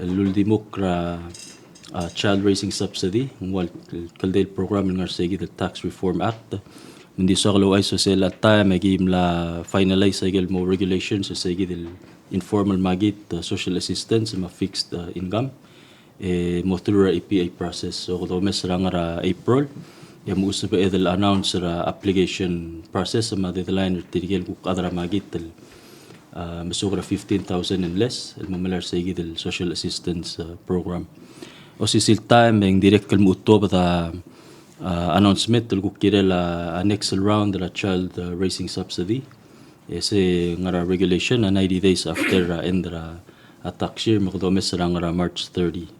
luldimokra child raising subsidy wal kaldel program ng arsegi the tax reform act hindi sa kalo ay so sila time magim la finalize ay mo regulations sa segi del informal magit social assistance ma fixed income mo through APA process so kudo mesra nga April ya mo usab edel announce ra application process ma deadline tirigel ku kadra magit masugra 15,000 and less el mamalar segi del social assistance program o sisil time ang direct kalmuto bata announcement tul kukire la next round la child raising subsidy ese ngara regulation 90 days after endra tax year makdomes ngara March 30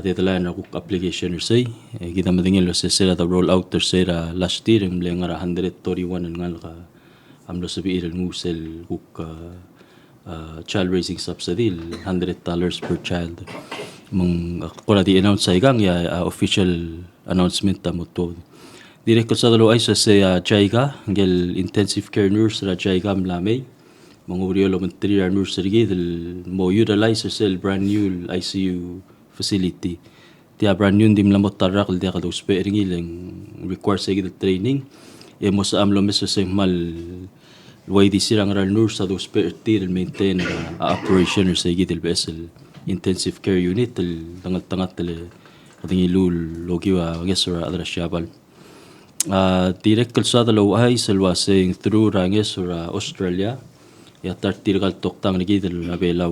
deadline kuk application say gida madingil se sela the roll out ter sera last year ang ngara 131 ngal ka amlo sabi il musel kuk child raising subsidy $100 per child mong kula di announce sa igang ya official announcement mo to direct ko sa dalo ay sa jaiga ngel intensive care nurse ra jaiga mlamay mga uriolo mentri nurse rigi del mo utilize sa brand new ICU facility dia brand new dim lamot tarak dia ka dos pe ringi lang require sa gid training e mo sa amlo meso sa mal way di sirang ra nurse sa dos pe tir maintain operation sa gid del vessel intensive care unit tangat-tangat kating ilul logiwa ngesura adra syabal direct kalsada lo ay salwasing through rangesura Australia ya tartir kal toktang nigi del nabelaw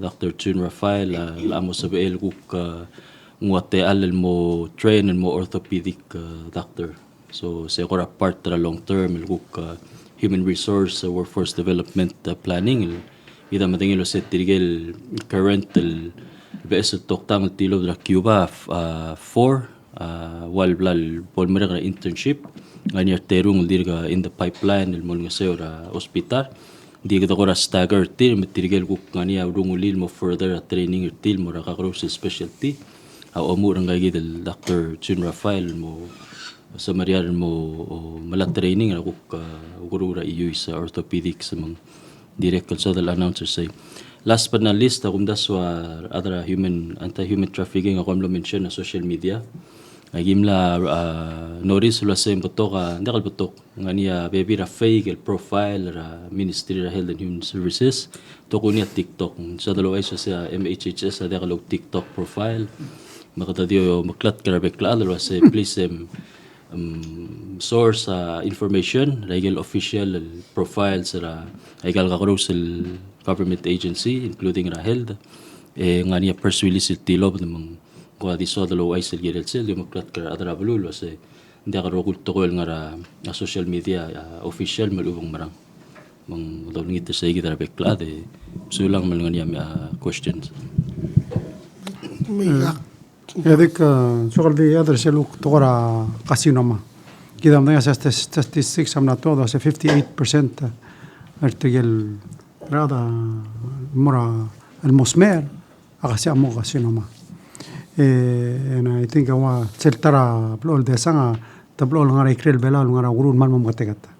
Dr. Chun Rafael la amo sabel kuk nguate alal mo train and mo orthopedic doctor. So sa kora part tra long term ilguk human resource workforce development planning ida madingilo sa tirigel current beso toktang tilo dra Cuba 4 wal blal polmer nga internship ngani terung dirga in the pipeline el mol nga sa hospital di kita kora stagger til matirigel kuk ngani rungulil mo further training til mo ra ka specialty umur ang gagi del Dr. Jun Rafael mo sa marian mo mala training ako guru ra iyo sa orthopedic sa mga direct sa dal announcer say last but not least akum daswa other anti-human trafficking ako lo mention na social media agimla notice lo sa impotok ndakal potok ngania baby ra fake el profile ra Ministry of Health and Human Services to kunya TikTok sa dalo ay sa MHHS sa dakalo TikTok profile makatadiyo maklat karabekla lo sa please source information regular official profile sa egal ka government agency including Rahel ngania personally siltilo ng kuha di so dalo ay silgirel sil yung maklat kar adra bululo sa hindi ka rogul tokol nga social media official malubong marang mang daw ngita sa igit rabekla de sulang mal ngania questions Edik soal di other seluk tokora casino ma. Kita mendingan statistics amna todo hace 58% artigel rada mora el mosmer akasi amo casino ma. And I think awa celtara blol de sanga tablol ngara ikrel bela ngara gurun man mo gategata.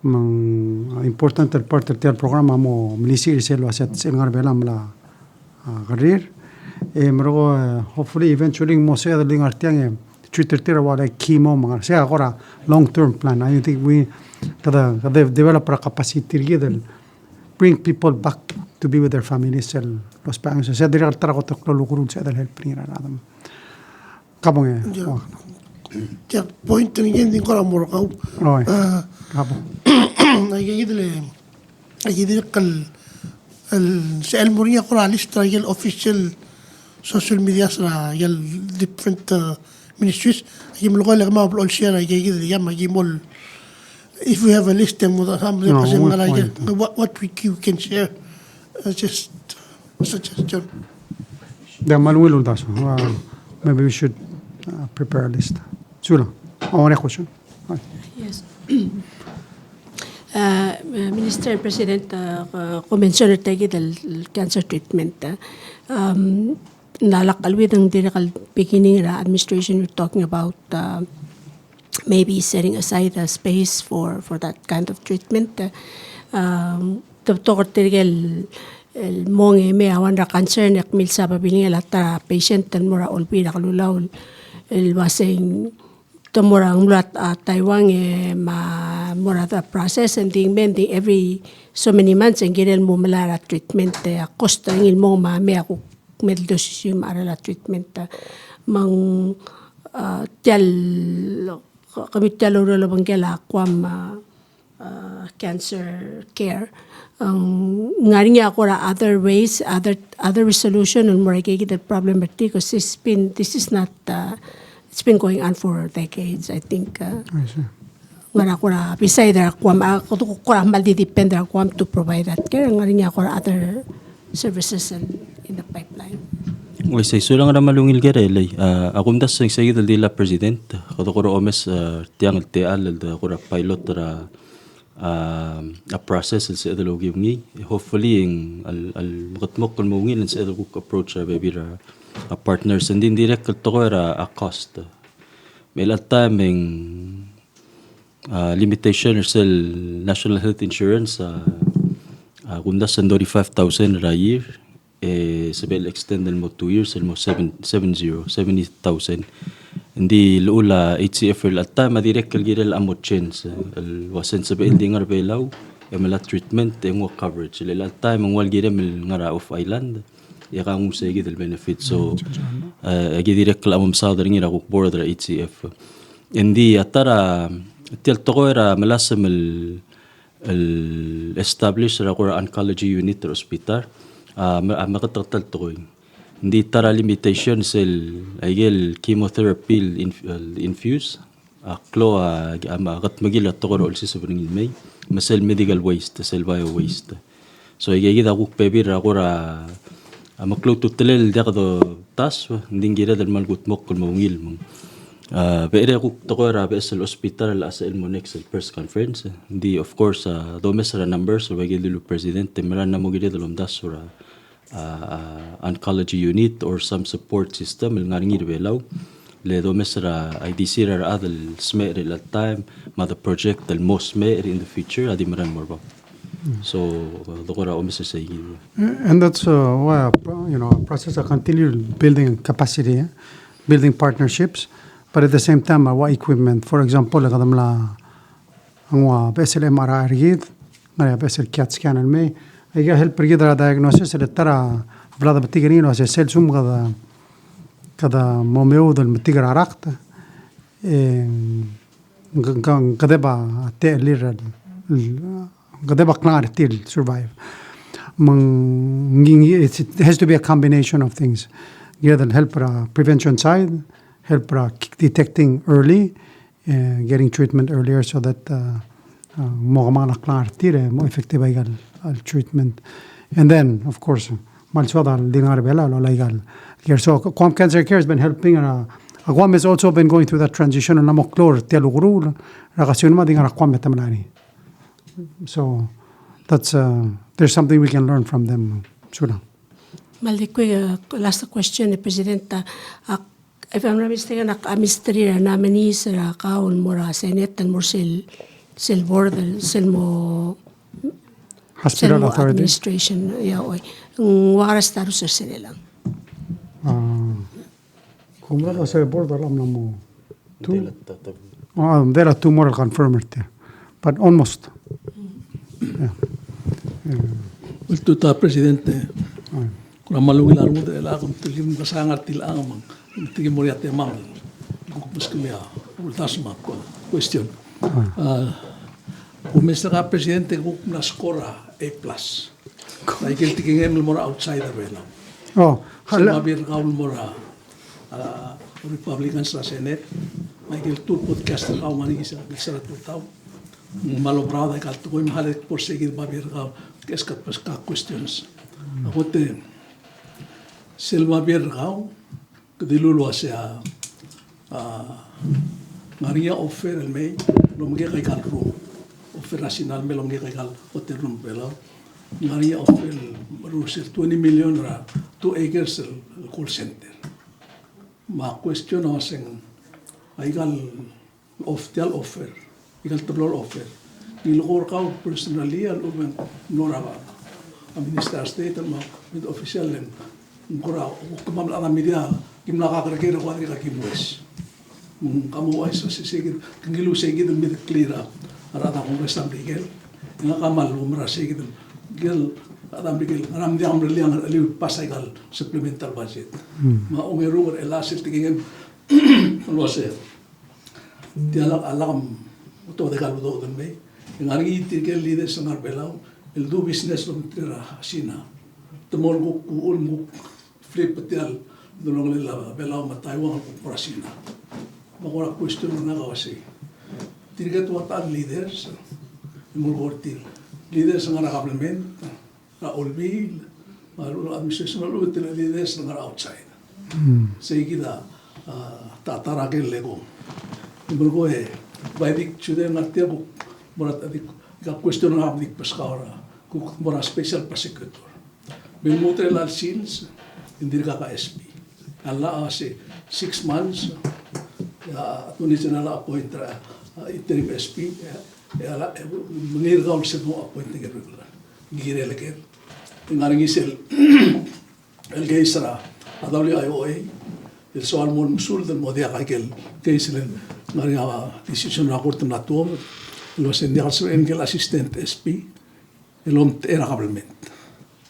Mang important part del programa mo milisir selo aset sel ngara bela mala career mero hopefully eventually mo se daling artiang Twitter wala chemo mga se agora long term plan. I think we kada develop a capacity given bring people back to be with their families el los pangos se dire altara ko toklo lukurun se dal help ringa radam kabong ya point ngin din ko amor ka kabong ay kal el moria ko lista el official social media sa el different ministries ay mo ko ma upload share ay ya magimol if we have a list of what we can share, just a suggestion. Manuel Uldaso, maybe we should prepare a list. Sula, one question. Yes. Minister and President, mentioned the cancer treatment. Nalakalwid ang direct beginning administration we're talking about maybe setting aside a space for that kind of treatment. Doktor tirgel monge me awan ra cancer nek mil sa pabiling lata patient tan mura olpi ra kalulaw el waseng tomora nglat Taiwan ma mura the process and ding every so many months and girel mo malara treatment cost ang ilmo ma me ako meldosisum ara la treatment mang tel kami talo rolo bangkela kwam cancer care ngari nga ako other ways other resolution on more the problematic because this is not it's been going on for decades I think ngara ko beside kwam ako ko maldi depend kwam to provide that care ngari nga ako other services in the pipeline. Wai say sulang ra malungil gerelay akum das sang sayid dila president kodokoro omes tiang teal da kora pilot ra a process sa ideology ngi hopefully al makatmok kon mo ngin sa ideology approach ra baby ra partners and din direct to ra a cost may at timing limitation sa national health insurance kundas 35,000 ra year sabel extend mo 2 years mo 70,000 hindi lula HCF at time direct kalgirel amot chance wasen sabel dingar belaw mala treatment mo coverage at time ang wal girem ngara of island ya kang usay gid benefit so agi direct lamom sa daring ira ko border HCF hindi atara tel toera malasam establish ra ko oncology unit or hospital makatatal to Hindi tara limitation sel aigel chemotherapy infuse aklo gat magila tokor olsi sabring may masel medical waste sel bio waste. So aigel ako pebir ako ra maklo tutelel dakado tas hindi gira dal malgut mok kul mawngil mong. Pero ako tokor ra besel hospital as el monex el press conference. Hindi of course do mesra numbers so aigel lu presidente meran na mo gira dalom das sura oncology unit or some support system el ngaringir belaw le do mesra IDC ra adal smer at time ma the project el most smer in the future adi maran morba so dokora o mesra say And that's why a process of continued building capacity, building partnerships, but at the same time, what equipment, for example, kadam la ang wa besel MRI rigid, ngaya besel CAT scan al may, ay help rigid ra diagnosis at tara vlada batiganino as sel sum kada momeo dal matigar arakta kadeba te lir kadeba knar til survive. It has to be a combination of things. That'll help prevention side, help detecting early, getting treatment earlier so that more effective al treatment. And then, of course, so Guam Cancer Care has been helping. Guam has also been going through that transition. So that's there's something we can learn from them. Sure. Last question, Presidenta. If I'm not mistaken, amistri namin sa kaon mora Senate and more sel board sel mo Hospital Authority administration yaoy. Waras taro sa sila lang. Kung wala sa board alam na mo. There are two more confirmed there, but almost. Yeah. Ultuta Presidente, kung maluwilar mo dahil akong tigim kasangat tilang mang tigim mo riyate mang kukmus kami ultas ma question. Umesta ka Presidente kung naskora A+. Naikil tigingem mo ra outsider wala. So mabir kaul mo ra Republicans sa Senate. Naikil two podcast na kaul manigisa sa tutaw. Malobrado ay kalto ko yung mahalit por sigid mabir ka keskat pas ka questions. Ako te Selma Birgao kadilulwa siya Maria offer el may lomge kay kal room offer national me lomge kay kal hotel room belaw Maria offer rusir 20 million ra 2 acres el call center ma question o sing ay kal offer igal tablor offer nilokor ka personally al uben nora minister state ma with official len ngora kumam ala media kim nakakakira ko ka kimwes kamu ay sa sigid kingilu sigid mit clear arata kong resam bigel nga kamal umra sigid gel adam bigel ram di amre liang ali pasaigal supplemental budget ma ongeru elasil tigem lo se dialog alam to de galudo den be ngangi tigel leader sangar belau el do business lo tira sina temol ko ul mu flip patial dolong lela belau matai wang ko sina magora question na kawasi tirgat watan leaders mulgortil leaders ng government na olbil maru administration lo betel leaders ng outside say kita tataragel lego mulgo baidik chude ngatia ko morat adik ka question ng abdik paskara ko mora special prosecutor bilmutre lal sins indir ka SP alla ase 6 months attorney general appoint interim SP mengir gaul se mo appointing regular gire leke ngaring isel el geisra adawli IOA el soal mon musul del modia kakel geislen ngaring decision na korte na tom lo sendia engel assistant SP elom era government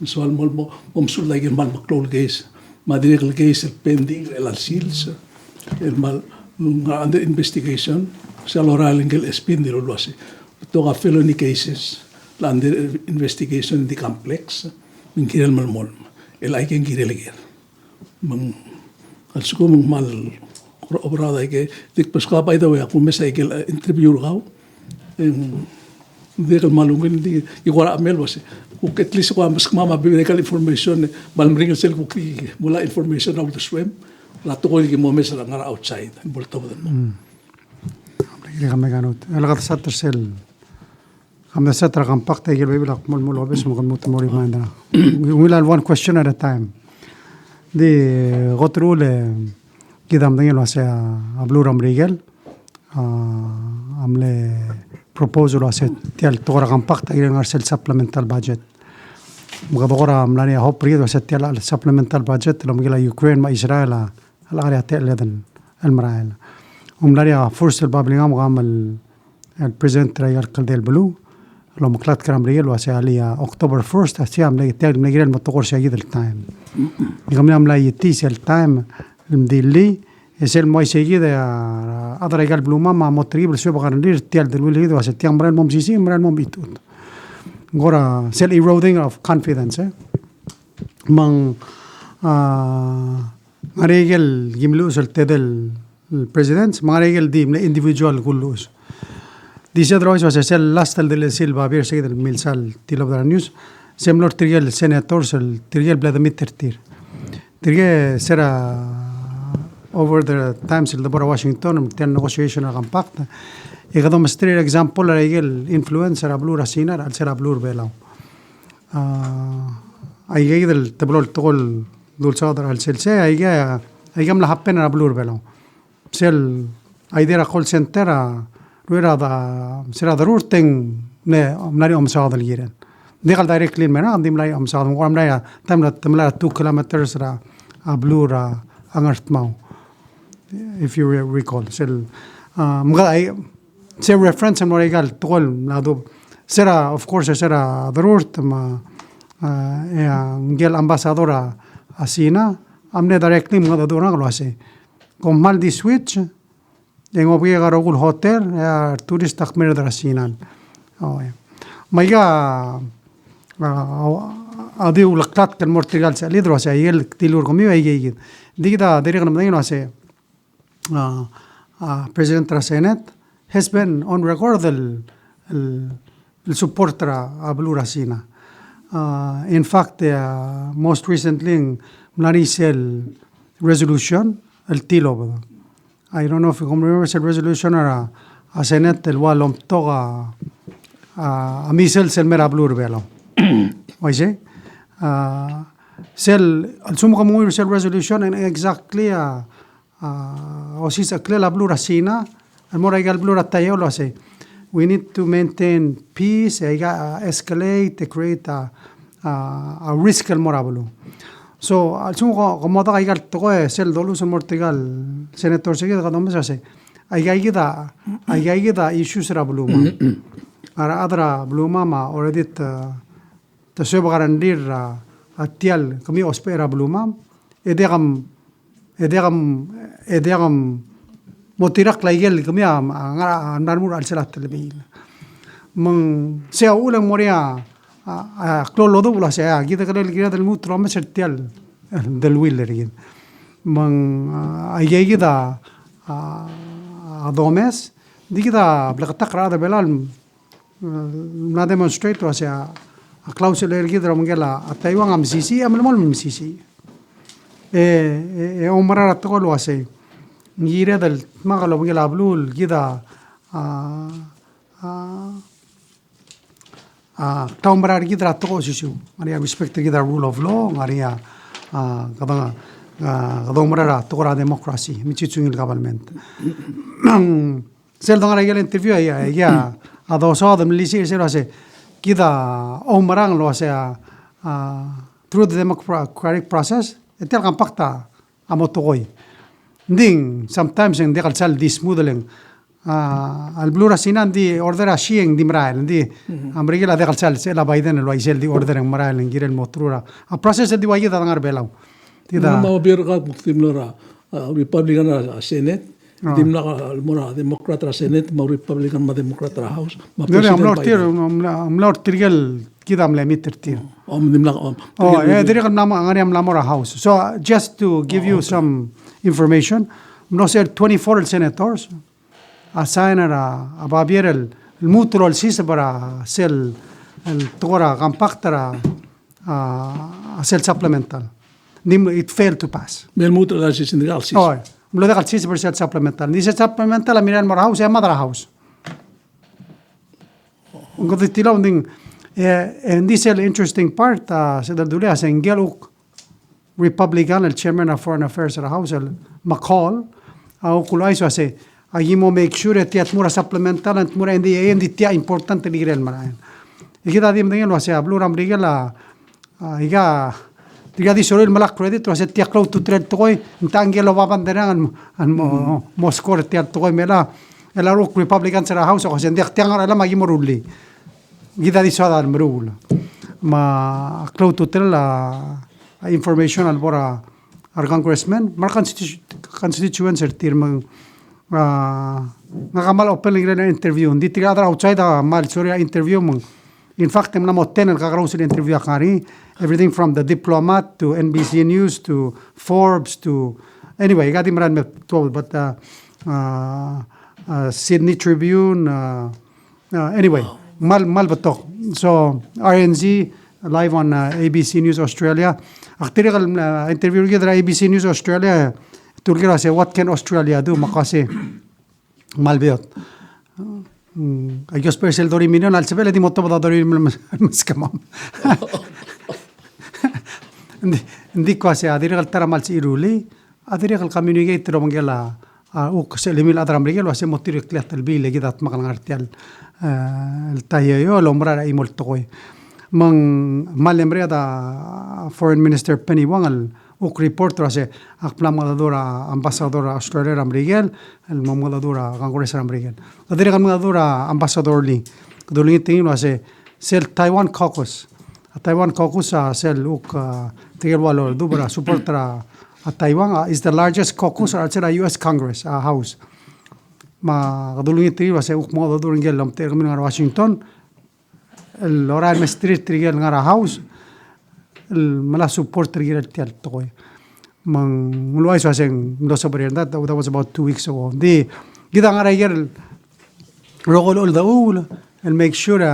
soal mon musul lagi mal maklol geis madirek geis el pending el sils el mal under investigation sa loral engel SP ndilo luasi to ka felony cases under investigation in the complex min kirel mal mol el ay ken kirel ger mang alsuko mang mal obrada ke dik paska pa ida ya kume sa ikel interview raw dekal malungin di iwara amel wase ku at least ko mas mama medical information malmring sel ku mula information out the swim lato ko ki mo mes la ngara outside bolto mo Kaya kami ganut. Alagat sa tersel. Kami sa terakam pakta igil baby lak mul mul obis mo kan mo reminder. We'll have one question at a time. Di gotrule kidam dengel wase ablur amrigel. Amle proposal wase tial torakam pakta igil ngarsel supplemental budget. Mga dogora amlani hope rid wase tial supplemental budget lo migila Ukraine ma Israel al area tel ledan المرايل وملاريا فرصة البابلينغام وعمل البريزنت ريال كالديل بلو لو مكلات كرام ريال واسياليا أكتوبر 1 أسيام لاي تاج نجريل متقور شيء التايم يقوم يوم لا يتيس التايم المديلي يصير ما يسيجي ده أدرى ريال بلو ما مطريب لسوي بقارنير تيال دلويل هيدو واسيتيام مرال مم سيسي مرال مم بيتوت غورا سيل eroding of confidence من ريال يملوس التدل البريزيدنت ما ريال دي من individual كلوس Dice otra vez, o sea, el last del Silva, ver si el milsal tilo de la news, se me lo tiré el senator, el tiré el Vladimir Tir. Tiré será over the times el de Washington, tiene negotiation a compact. Y cada vez tres example era el influencer a blur así, al ser a blur velao. Ahí el tablo el tol dulzado al celse, ahí la happen a blur velao. Sel ahí era call center a ويرا سيرا ضرور تين ملاري أمساعد الجيران ديقال دايركتلي منا عندي ملاي أمساعد مقام ملاي تملا 2 kilometers را أبلورا أنغرت ماو if you recall سيل مغا أي سير reference موري قال تقول نادو سيرا of course سيرا ضرور تما نجيل أمباسادورا أسينا أمني دايركتلي مغا دورنا قلوا أسي كم مال دي switch en obie garogul hotel turist takmer drasinan maiga adi ulaqtat kan mortigal sa lidro sa yel tilur komi ayge digda derigna mdino ase president rasenet has been on record el supporter ablura sina in fact most recently mlarisel resolution el tilo I don't know if you remember the resolution or a Senate el walom toga a misel sel mera blur velo. Oye, sel al sumo como el resolution and exactly o si se crea la blur asina el mora igal blur atayo lo hace. We need to maintain peace, escalate, create a risk el mora blue. So al sumo como da igal togo sel dolus mortigal senator seguida cuando me hace aygaida issues ra bluma ara adra bluma ma already te sebo garantir atial kami ospera bluma edegam motirak laigel kami narmur al selat telebil mong sea ulang moria klolo do la sea gida kalel gida del mutro ma sertial del willer gid man aygaida domes digida blaqtaqra da belal na demonstrate o sea a clausula gida mongela ataiwan am sisi am mol sisi umara tqolo ase ngire del magalo mongela blul gida taumrar gidra to sisu maria respect gidra rule of law maria kadang kadang tokora democracy michichungil government sel dongara yel interview ya ado so the milisi se lo se gida omrang lo se through the democratic process etel kampakta amotogoy ding sometimes in dekal sal this modeling al blura sinan di order a shieng di mrael di amrigela de kalsal se la Biden lo aisel di order en mrael en girel motrura a process di wayida dangar belau tida ma birga timlora republican senate dimna mora democrat senate ma republican ma democrat house ma amlor tirgel kita mle meter tir. Dimla Oh, diri kan nama ngari am lamora house. So just to give you some information, no ser 24 senators assign a babier el mutro el sis para sel el tora compactara a sel supplemental. It failed to pass. Mel mutra da sindical sis. Oh, lo degal 6% supplemental. Dice supplemental a mirar mora house e madra house. Un god tila unding and this is the interesting part sa dulea sa ingeluk Republican el chairman of foreign affairs sa house el McCall au kulai so se agimo make sure tiat mura supplemental and mura indi tia importante ligren marayan. Ikita dim dengan lo se hablu ram rigela iga tiga di solo el malak credit lo se tia cloud to trade toy intangelo babanderan an mo score tia toy mela el aruk Republican sa house ko se ndik tiang ala magimo ruli. Gita di soda al merul ma cloud to tell information al bora our congressman mar constituents er mang ngakamal open ligre interview hindi tigada outside mal sorry interview mang in fact em namo ten el kagaraw sa interview akari everything from the Diplomat to NBC News to Forbes to anyway gati maran told but Sydney Tribune anyway mal batok so RNZ live on ABC News Australia aktirikal interview kita ABC News Australia turkira say what can Australia do makase mal beot ayos persel dori million al sebele di motto da dori mas kamam ndi kwase adirikal tara mal si iruli adirikal communicate ro mangela uk se limil adram regel wase motir klat al bil gidat makal ngartial el tayo lo mra ay moltoy mang malembre da foreign minister Penny Wong al uk reporter ase akplamadora ambasadora Australia ramrigel el mamadora congress ramrigel adire mamadora ambassador li dulingit tingin ase sel Taiwan caucus sel uk tigel walo dubra supportra a Taiwan is the largest caucus at the US Congress house ma dulingit tingin ase uk mo duringel lamter kami ngar Washington el oral mestri trigel ngara house el mala support trigel tial toy mang mulwai so aseng no sobre that was about 2 weeks ago di gida ngara yer rogol ul daul el make sure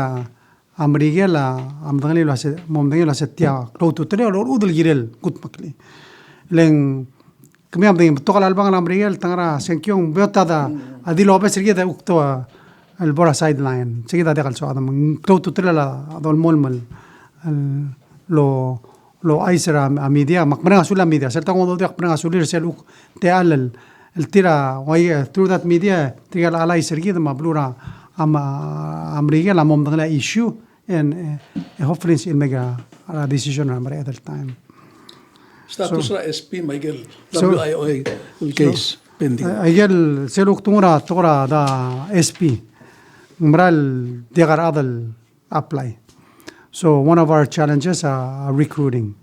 amrigela amdangli lo ase momdangli lo ase tia cloto tre or udul girel kut makli leng kami amdang tokal albang amrigel tangara senkyong beotada adilo obes rigeda ukto el bora sideline seguida de calzo adam cloto tre la adol molmal lo aisra a media makmana sula media serta ngodo dak pranga sulir seluk te alal el tira way through that media tigal ala isirgid mablura amriga la mom dangla issue and hopefully in mega decision amre at that time status la SP Miguel WIOA case pending ayel seluk tura da SP mral digar adal apply. So one of our challenges are recruiting.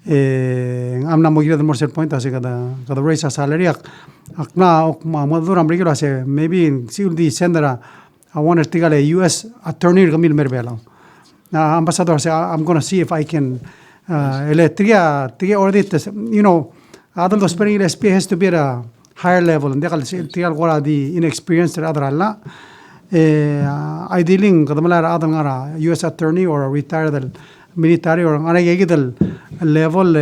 I'm not going to more point as kada raise a salary. Akna madur amrigelo ase maybe see the sender I want to take a US attorney gamil merbela. Ambassador say I'm going to see if I can electria already you know other those spending SP has to be at a higher level and they can see the inexperienced other alla. Ideally kadamala adam ngara US attorney or a retired military or ngara yegidal level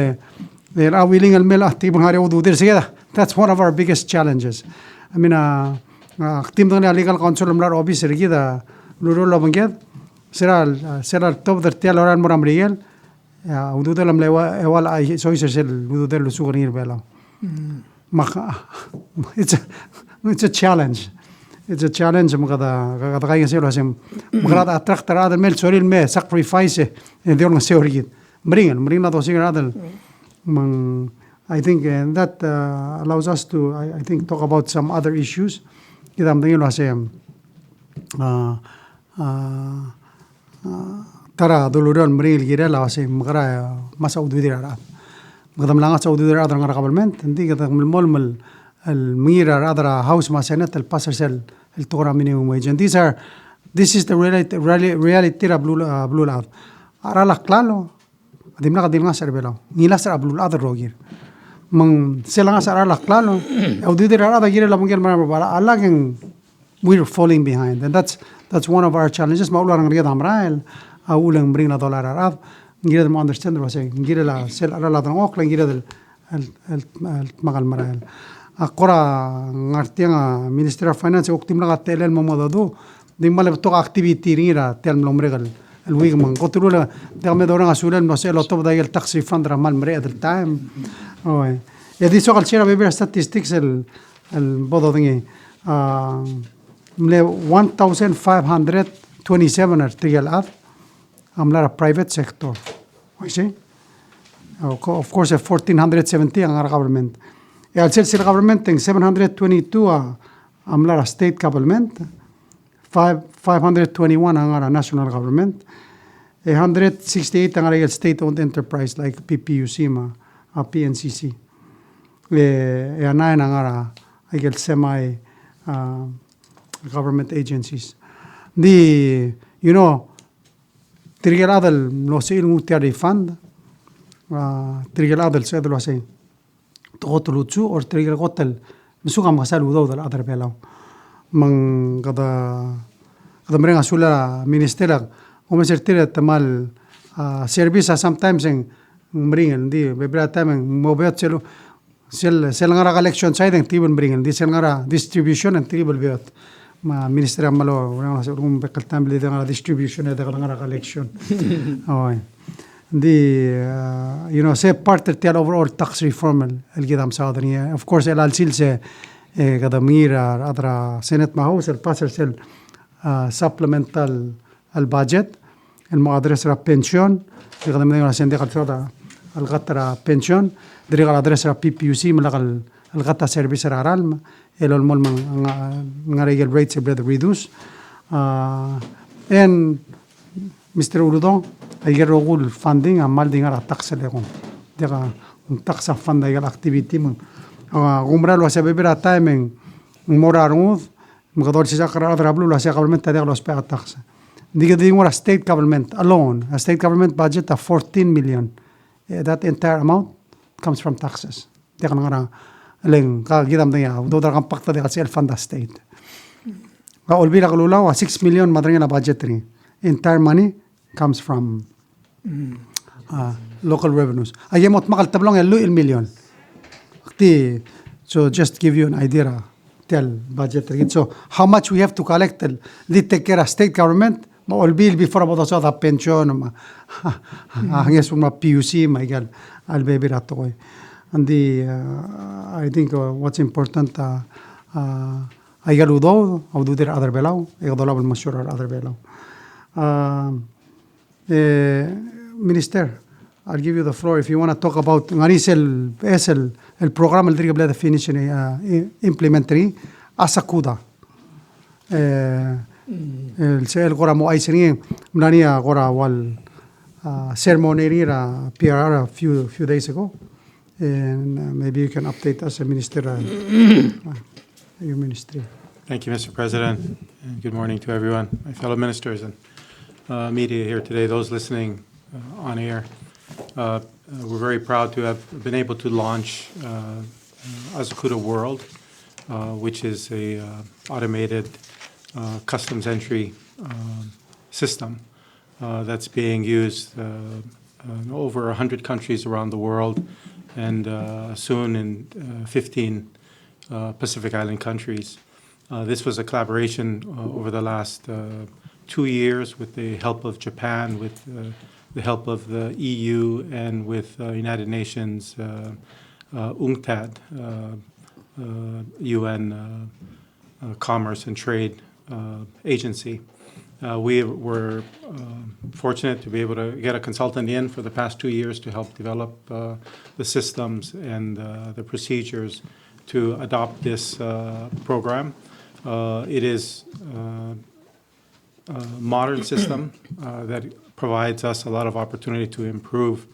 they are willing al mel active ngara udu dir sigeda. That's one of our biggest challenges. I mean team dang legal counsel amlar officer gida luro lo banged seral top der tel oran moram rigel udu del amle wala ay so sel udu del suganir bela it's a challenge. It's a challenge magada kaya selo asem magada attract radal mel soril me sacrifice and they don't say origin bring na dosi radal mang I think that allows us to I think talk about some other issues kita mtingin lo asem tara duluran bring gira la asem magara masa ududira magdam langa sa ududira adar ngara government hindi kita mol الميرا rather house ما سنة الباسر سل التورا minimum wage and this is the reality blue out arala klalo adim na kadil nga sa rebelaw ngila sa ablul other rogir mang sila nga sa arala klalo audi dir arada gira la mungel mara bala alageng we're falling behind, and that's one of our challenges. Maulang riya damrael ulang bring na dollar arab ngira mo understand ro say ngira la sel arala dang ok lang ngira el magal marael akora ngartianga Minister of Finance oktim na telel momodado dimbale to activity ringira tel lomregal el wig man kotrula dame dorang asulan no se lo top da el tax refund ramal mre at the time oy e di so calcera beber statistics el bodo dingi 1,527 article ad amlara private sector you see of course 1,470 ang government e al ser government ting 722 amlara state government 521 ang national government 168 ang state owned enterprise like PPUC PNCC e anayan ang semi government agencies. Trigger adal no se ilmutiari fund, trigger adal se adal wase tokotulutu or trigger hotel misuka masaludo dal adar belaw. Mang kada merenga sula ministera umesertira tamal service sometimes en meringen di bebra time mobile chelo sel ngara collection side en tibel meringen di sel ngara distribution en tibel beot ma ministra malo un bekaltam li ngara distribution e ngara collection oy di say part of the overall tax reform el gidam saudania of course el alsilse kada mira adra senate ma house el passer sel supplemental al budget el muadres ra pension kada mena sende qalsada al gatra pension diri qal adres ra PPUC malagal al gata service ra ralma el mol ngarigel rates brother reduce en Mr. Urudon ayer rogul funding amal dingar tax legon dega un tax fund ayer activity mun gumral wa sebera timing morarud mgador si sakra adra blu la government tadeg los pa tax diga dingar state government alone a state government budget of 14 million that entire amount comes from taxes dega ngara leng ka gidam dia do dar kam pakta de self fund state ga olbira glula 6 million madringa budgetary entire money comes from local revenues ayemot makal tablong el million so just give you an idea tell budgetary so how much we have to collect the take care of state government ma olbil before about the pension ma hanges ma PUC ma igal al bebira toy and I think what's important igal udo au do der other below igal al mashur other below Minister, I'll give you the floor if you want to talk about el programa el dirige the finish implementary asakuda el sel gora mo aisini mnania gora wal ceremony ra PR a few days ago and maybe you can update us Minister your ministry. Thank you, Mr. President, and good morning to everyone, my fellow ministers and media here today, those listening on air. We're very proud to have been able to launch Asakuda World, which is a automated customs entry system that's being used in over 100 countries around the world and soon in 15 Pacific Island countries. This was a collaboration over the last 2 years with the help of Japan, with the help of the EU, and with United Nations UNCTAD, UN Commerce and Trade Agency. We were fortunate to be able to get a consultant in for the past 2 years to help develop the systems and the procedures to adopt this program. It is a modern system that provides us a lot of opportunity to improve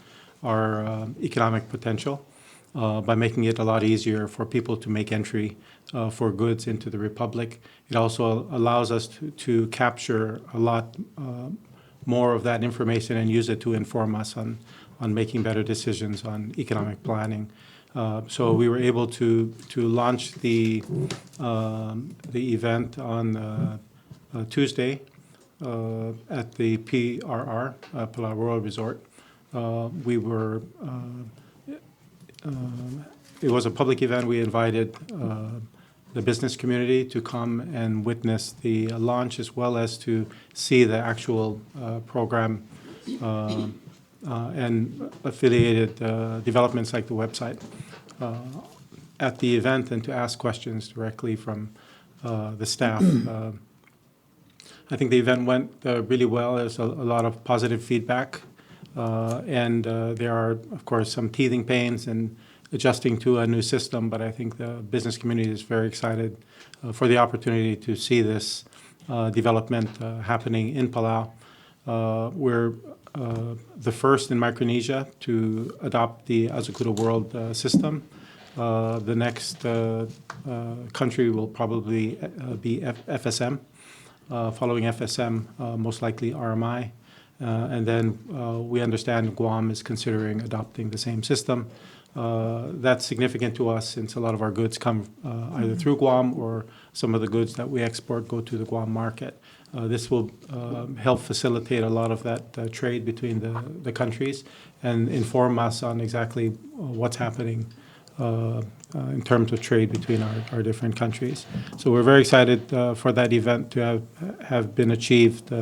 our economic potential by making it a lot easier for people to make entry for goods into the Republic. It also allows us to capture a lot more of that information and use it to inform us on making better decisions on economic planning. So we were able to launch the event on Tuesday at the PRR, Palau Royal Resort. It was a public event. We invited the business community to come and witness the launch, as well as to see the actual program and affiliated developments like the website at the event, and to ask questions directly from the staff. I think the event went really well. There's a lot of positive feedback, and there are, of course, some teething pains and adjusting to a new system, but I think the business community is very excited for the opportunity to see this development happening in Palau. We're the first in Micronesia to adopt the Azukuta World system. The next country will probably be FSM, following FSM, most likely RMI. And then we understand Guam is considering adopting the same system. That's significant to us, since a lot of our goods come either through Guam, or some of the goods that we export go to the Guam market. This will help facilitate a lot of that trade between the countries, and inform us on exactly what's happening in terms of trade between our different countries. So we're very excited for that event to have been achieved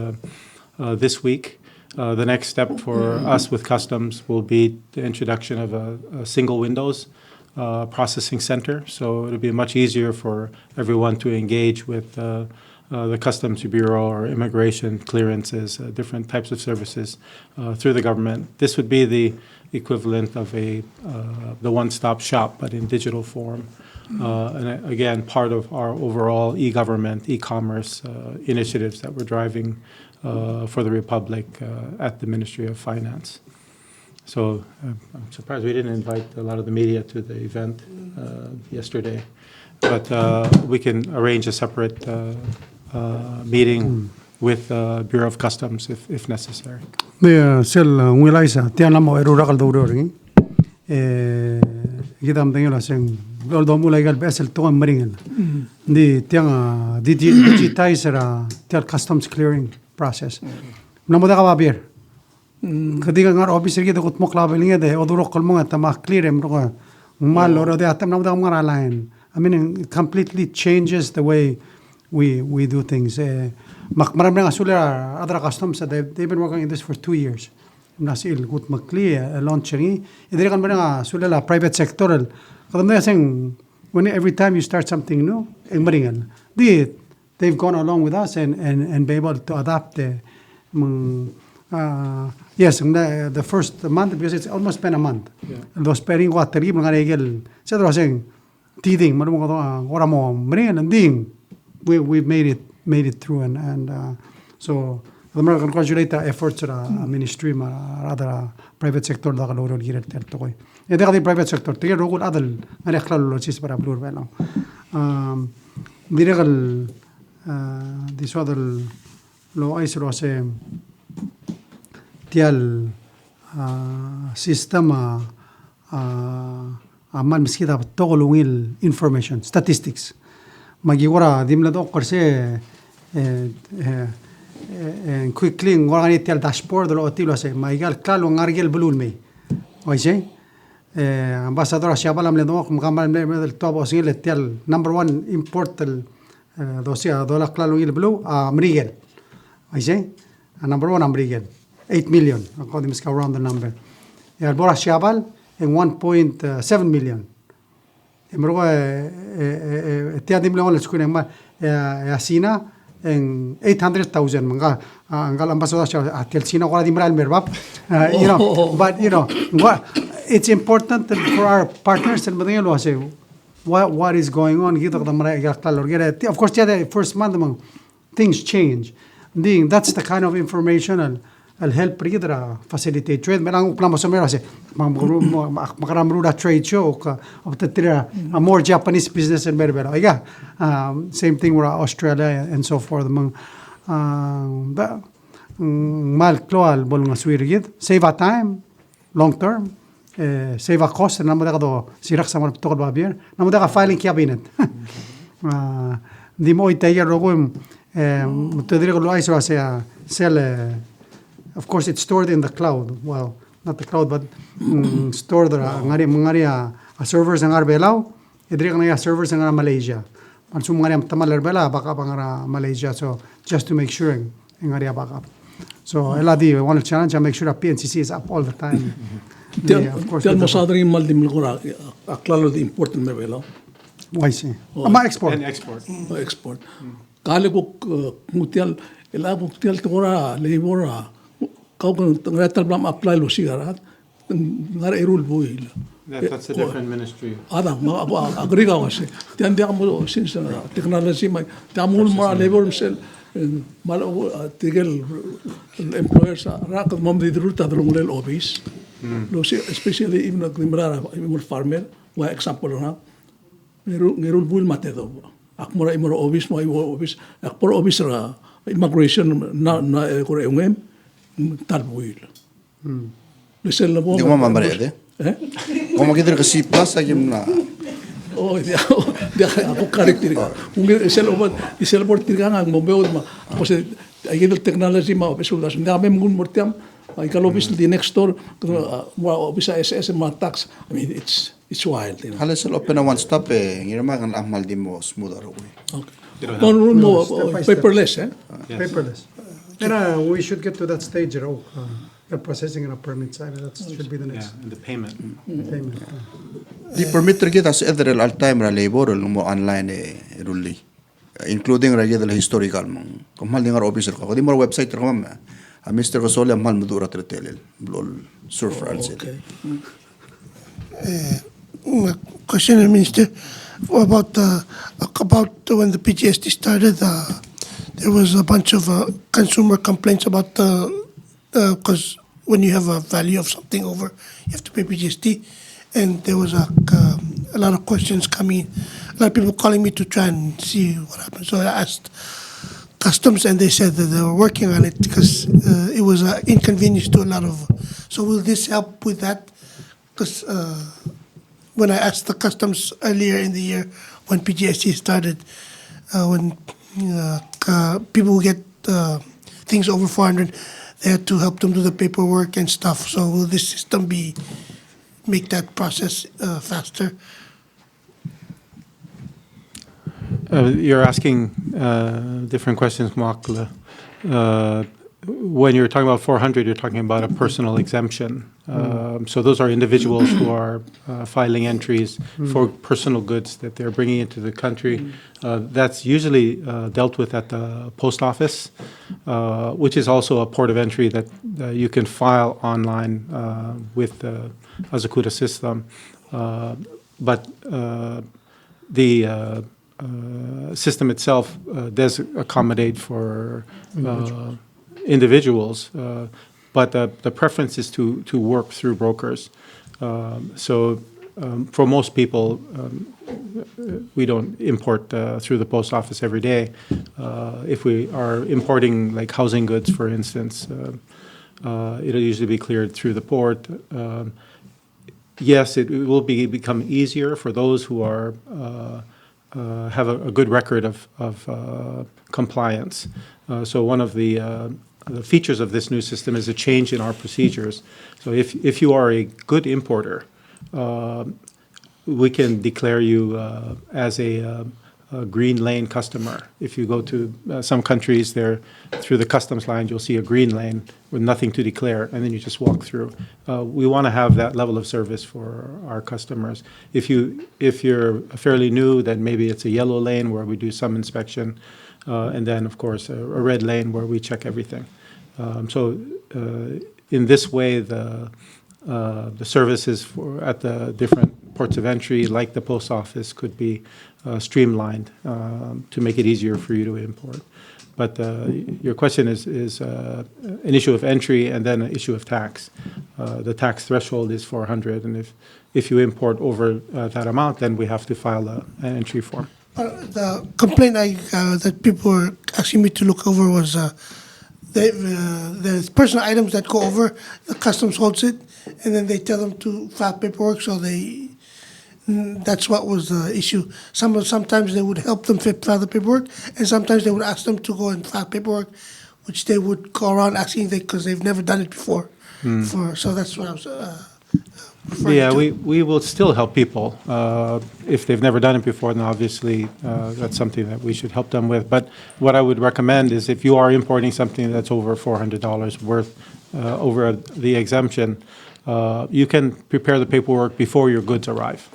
this week. The next step for us with customs will be the introduction of a single windows processing center. So it'll be much easier for everyone to engage with the Customs Bureau or immigration clearances, different types of services through the government. This would be the equivalent of the one-stop shop, but in digital form. And again, part of our overall e-government, e-commerce initiatives that we're driving for the Republic at the Ministry of Finance. So I'm surprised we didn't invite a lot of the media to the event yesterday, but we can arrange a separate meeting with Bureau of Customs if necessary. The sel wilaisa tiana mo erura kal dawro gidam dengela seng goldo mulai gal besel to maringen di tiang digitizer tial customs clearing process namoda ka babir kadiga ngar officer gi dokut mokla belinge de oduro kolmonga tama clear em ro mal ro de atam namoda ngar line. I mean, it completely changes the way we do things. Maraming asuler other customs they've been working in this for 2 years. Nasil gut makli launching. Idiri kan mga asuler private sector. Kadam na saying when every time you start something new, they've gone along with us and be able to adapt. Yes, the first month, because it's almost been a month. Those pairing what terrible nga regel. Sa saying teething maramo ko ora mo mringen and ding we've made it through and so the American congratulate efforts of ministry rather private sector da kaloro girer terto koy e the private sector te rogul adal ngale khlalo losis para blur velo diregal this other lo aisro se tial sistema aman miskita togolungil information statistics magigora dimla do korse quickly ngorani tel dashboard lo otilo se maigal klalo ngargel bulul me oise ambassador shabala mle do kamar me to bosil tel number 1 import dosia dola klalo il blue amrigel oise number 1 amrigel 8 million according to around the number el bora shabal in 1.7 million. Emrogo tiadim le wala skune ma yasina en 800,000 manga angal ambassador atel sina wala dimral merbab you know but you know what it's important for our partners and madengelo ase what is going on gito damra igal of course the first month things change that's the kind of information I'll help Ridra facilitate trade. Melang plamo somero ase makaramruda trade show of the more Japanese business and berbera. Same thing with Australia and so forth. mal kloal bol nga swirigid. Save a time, long term. Save a cost. Namo da do sirak sa mga tukod babier. Namo da filing cabinet. Di mo itayer rogo mutadire ko luay sa sell. Of course, it's stored in the cloud. Well, not the cloud, but stored ngari servers ang arbelaw. Idri ka na servers ang Malaysia. Pansum ngari tamal arbela baka pangara Malaysia. So just to make sure ngari backup. So LAD want to challenge and make sure that PNCC is up all the time. Of course. Tiyan mo sa ating maldim lukura, aklalo di important mebelo. Why see? Ama export. And export. Export. Kali ko mutial, ilabog tial tukura, labor, kau kan ngretal blam apply lo sigarat, ngara irul buil. That's a different ministry. Ada, agree ka kasi. Tiyan di mo since technology may, tiyan mo mura labor sel, tigel employers rakat mom di ruta drungel office. Lo especially even naglimrara imor farmer, wa example na. Ngerul buil mate do. Akmora imor office mo office, akpor office ra immigration na kore ungem tal buil. Lesel na mo. Di mo mambarede. Como que kasi plus ay na. Oh, dia ako karakter ka. Kung isel bor tirga nga mo beod ma. Ako sa ay technology ma pesulas. Hindi kami mungun mortiam. Ay kalobis di next door mo bisa SS ma tax. I mean it's wild. Halos sa open na one stop ngirama kan ahmal di mo smooth aro. Okay. No, paperless Paperless. And we should get to that stage, the processing and a permit side. That should be the next. And the payment. Payment. Di permit kita sa edrel all time ra labor mo online ruli. Including ra yedel historical mong. Kung mal dingar officer ko. Di mo website ra mam. Mr. Cosola mal mudura tretelel. Blol surfer al Okay. Question, Minister, about when the PGST started. There was a bunch of consumer complaints about because when you have a value of something over, you have to pay PGST, and there was a lot of questions coming. A lot of people calling me to try and see what happened. So I asked Customs, and they said that they were working on it because it was an inconvenience to a lot of. So will this help with that? Because when I asked the Customs earlier in the year when PGST started, when people who get things over 400, they had to help them do the paperwork and stuff. So will this system make that process faster? You're asking different questions, Mark. When you're talking about 400, you're talking about a personal exemption. So those are individuals who are filing entries for personal goods that they're bringing into the country. That's usually dealt with at the post office, which is also a port of entry that you can file online with the Azakuta system. But the system itself does accommodate for individuals, but the preference is to work through brokers. So for most people, we don't import through the post office every day. If we are importing like housing goods, for instance, it'll usually be cleared through the port. Yes, it will become easier for those who are have a good record of compliance. So one of the features of this new system is a change in our procedures. So if you are a good importer, we can declare you as a green lane customer. If you go to some countries, there through the customs line, you'll see a green lane with nothing to declare, and then you just walk through. We want to have that level of service for our customers. If you're fairly new, then maybe it's a yellow lane where we do some inspection, and then of course a red lane where we check everything. So in this way, the services at the different ports of entry, like the post office, could be streamlined to make it easier for you to import. But your question is an issue of entry and then an issue of tax. The tax threshold is 400, and if you import over that amount, then we have to file an entry form. The complaint that people were asking me to look over was there's personal items that go over, the customs holds it, and then they tell them to file paperwork, so that's what was the issue. Sometimes they would help them file the paperwork, and sometimes they would ask them to go and file paperwork, which they would go around asking because they've never done it before. So that's what I was referring Yeah, to. we will still help people. If they've never done it before, then obviously that's something that we should help them with. But what I would recommend is if you are importing something that's over $400 worth, over the exemption, you can prepare the paperwork before your goods arrive.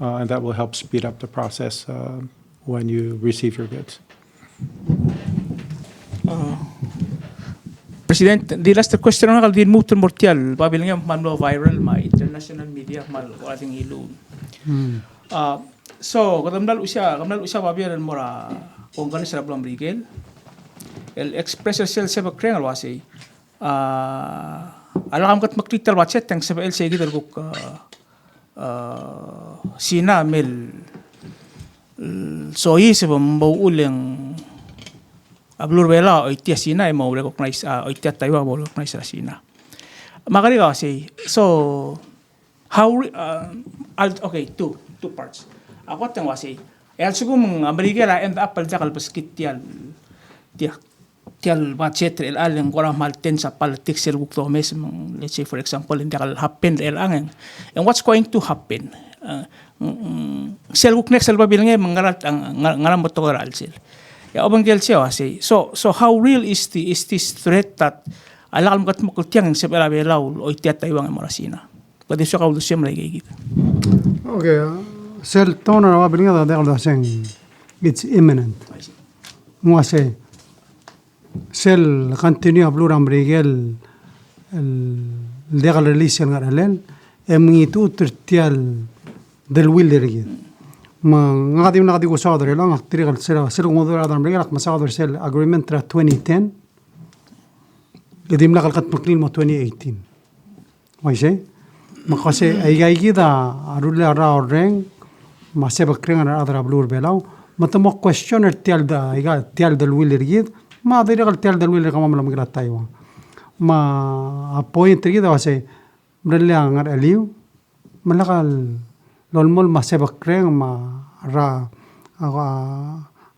And that will help speed up the process when you receive your goods. President, di last question nga din mo mortial babil nga mamlo viral ma international media mal ating ilun. So kadamdal usya babil mora kongganis sa Blam Rigel. El express sel sa bakren alwasi. Alam kat maklital wachet tang sa el segi dal kuk sina mel so is mo uleng ablur bela oitia sina mo recognize oitia taiwa mo recognize la sina magari kasi so how okay two parts ako tang wasi el sugum amerika la end up al jakal baskit tial budget el aleng kora malten sa politics el gukto mes let's say for example in dakal happen el angen and what's going to happen sel guk next el babil nga mangarat ang ngaram motoral sel ya obang gel siya say so how real is this threat that alakal kat mo kutyang sa belaw o itiat taywang morasina pwede siya kaulo siya malay kita. Okay, sel tono na babil nga da seng it's imminent. Mo say sel continue a blue rambrigel el legal release ng aralen itu tertial del wildergid ma ngadi ko sa other lang aktrigal sel modul adam regal ma sa other sel agreement tra 2010 gadim la kalkat maklin mo 2018 why say makase ay gida arula ra oreng ma se bakren ara adra blur belaw matamo questioner tial da tial del wildergid ma dire kal tel del wile kamam lam grat taiwa ma point trigida wase brelle angar aliu malakal lolmol ma sebak kreng ma ra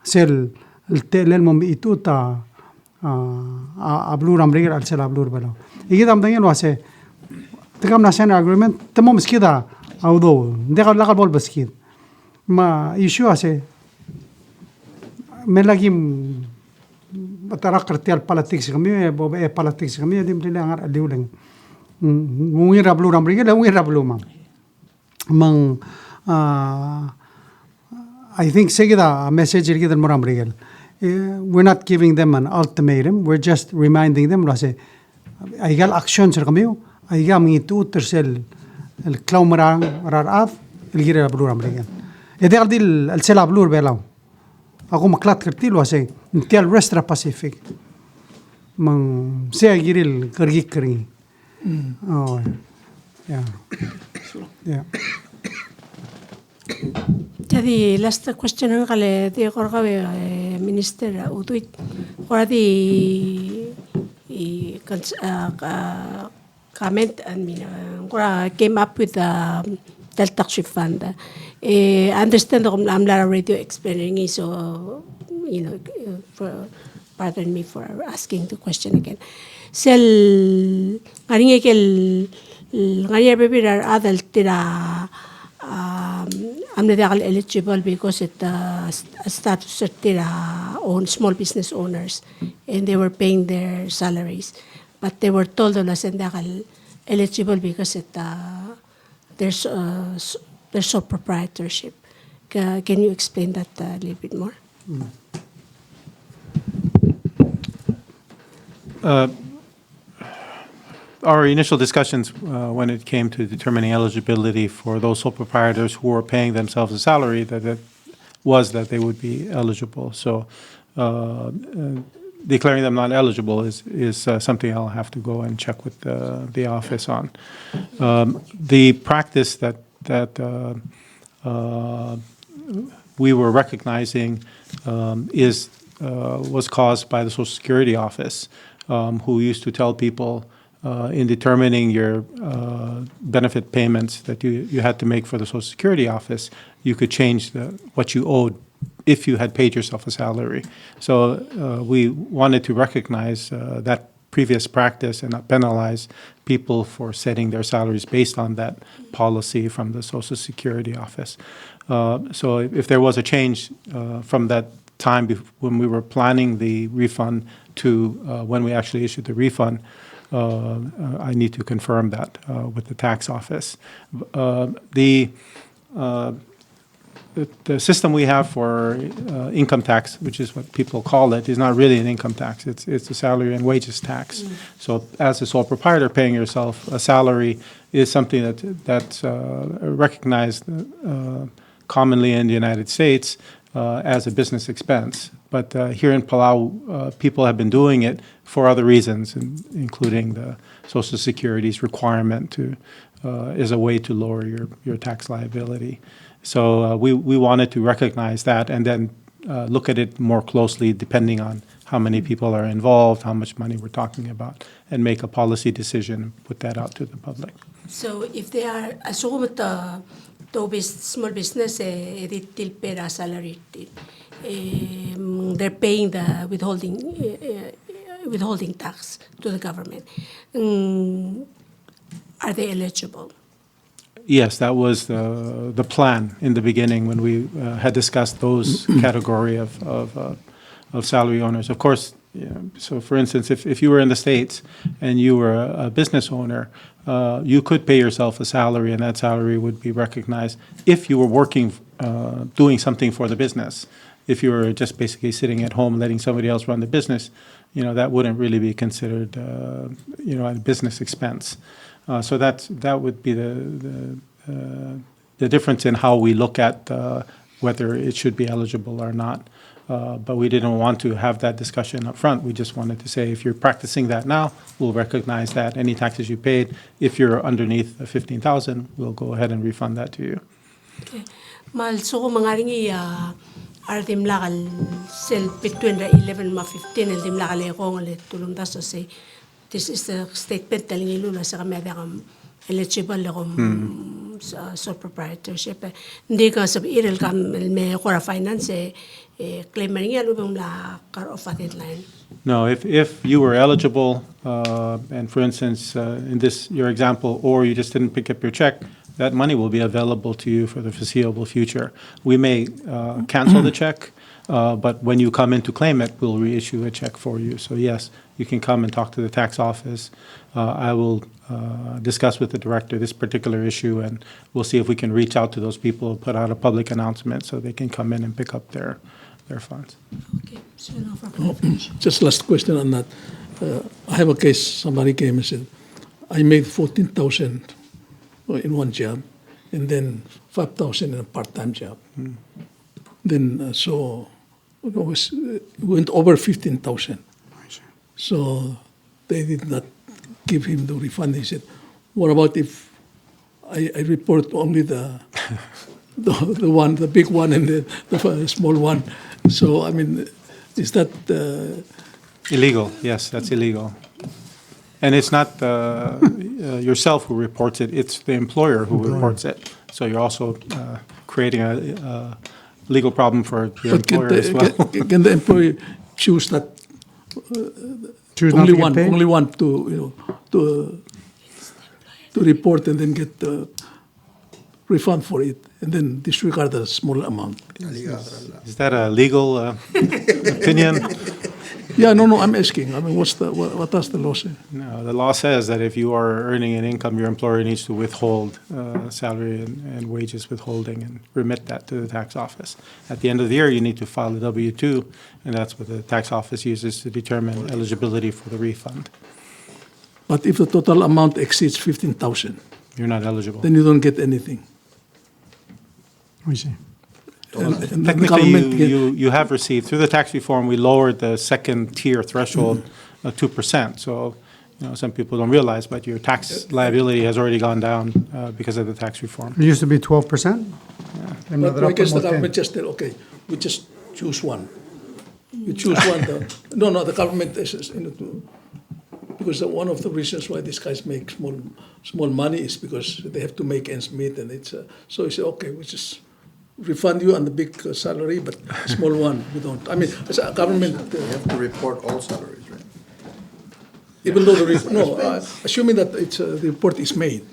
sel el telel mom ituta ablur amriger al sel ablur belo igida am dangen wase tegam national agreement tamo miskida awdo dekal lakal bol baskid ma issue wase melagim batarak kertial politics kami bobe politics kami dim lele angar adiuleng ngir rablu ramri le ngir rablu mang I think segida message irgid moramri gel we're not giving them an ultimatum, we're just reminding them say aigal actions kami aiga mingitu tersel el klaumarang raraf ilgir rablu ramri gel edel dil el sela blur belaw ako maklat kertil wase intial Western Pacific mang saya giril kergi kering oh yeah jadi last question ang kale di korgawe minister utuit koradi comment and kora came up with Delta Ship Fund. Understand ko amla radio experience so pardon me for asking the question again. Sel ngani kel ngani bebirar adult tira amna dagal eligible because it status tira own small business owners and they were paying their salaries but they were told olas and dagal eligible because it there's sole proprietorship. Can you explain that a little bit more? Our initial discussions when it came to determining eligibility for those sole proprietors who were paying themselves a salary that they would be eligible. So declaring them not eligible is something I'll have to go and check with the office on. The practice that we were recognizing was caused by the Social Security Office. who used to tell people in determining your benefit payments that you had to make for the Social Security office, you could change what you owed if you had paid yourself a salary. So we wanted to recognize that previous practice and not penalize people for setting their salaries based on that policy from the Social Security office. So if there was a change from that time when we were planning the refund to when we actually issued the refund, I need to confirm that with the tax office. The system we have for income tax, which is what people call it, is not really an income tax. It's a salary and wages tax. So as a sole proprietor, paying yourself a salary is something that's recognized commonly in the United States as a business expense. But here in Palau, people have been doing it for other reasons, including the Social Security's requirement is a way to lower your tax liability. So we wanted to recognize that and then look at it more closely depending on how many people are involved, how much money we're talking about, and make a policy decision and put that out to the public. So if they are assumed small business retail pay salary, they're paying the withholding tax to the government. Are they eligible? Yes, that was the plan in the beginning when we had discussed those category of salary owners. Of course, so for instance, if you were in the States and you were a business owner, you could pay yourself a salary, and that salary would be recognized if you were working, doing something for the business. If you were just basically sitting at home letting somebody else run the business, that wouldn't really be considered, a business expense. So that would be the difference in how we look at whether it should be eligible or not. But we didn't want to have that discussion up front. We just wanted to say, if you're practicing that now, we'll recognize that. Any taxes you paid, if you're underneath the 15,000, we'll go ahead and refund that to you. Okay. Mal so mangaringi ardim lakal sel between the 11 ma 15 eldim lakal ekong le tulong da so say this is the statement telling you na sa kami eligible lekom sole proprietorship. Hindi ka sa irel kam me kora finance claim niya lubong la car of a deadline. No, if you were eligible, and for instance, in your example, or you just didn't pick up your check, that money will be available to you for the foreseeable future. We may cancel the check, but when you come in to claim it, we'll reissue a check for you. So yes, you can come and talk to the tax office. I will discuss with the director this particular issue, and we'll see if we can reach out to those people, put out a public announcement so they can come in and pick up their funds. Okay, so no Just last question on that. I have a case, somebody came and said, I made 14,000 in one job and then 5,000 in a part-time job. Then so it went over 15,000. So they did not give him the refund. They said, what about if I report only the one, the big one and the small one? So, I mean, is that... Illegal, yes, that's illegal. And it's not yourself who reports it, it's the employer who reports it. So you're also creating a legal problem for your employer as well. Can the employee choose that only one to report and then get the refund for it, and then disregard the small amount? Is that a legal opinion? Yeah, no, I'm asking. I mean, what does the law say? No, the law says that if you are earning an income, your employer needs to withhold salary and wages withholding and remit that to the tax office. At the end of the year, you need to file a W-2, and that's what the tax office uses to determine eligibility for the refund. But if the total amount exceeds 15,000, you're not eligible. Then you don't get anything. I see. And technically, you have received, through the tax reform, we lowered the second tier threshold 2%. So, some people don't realize, but your tax liability has already gone down because of the tax reform. It used to be 12%. But I guess the government just said, okay, we just choose one. You choose one. The government is because one of the reasons why these guys make small money is because they have to make ends meet, and it's so you say, okay, we just refund you on the big salary, but small one we don't. I mean, as a government, You have to report all salaries, right? even though assuming that the report is made,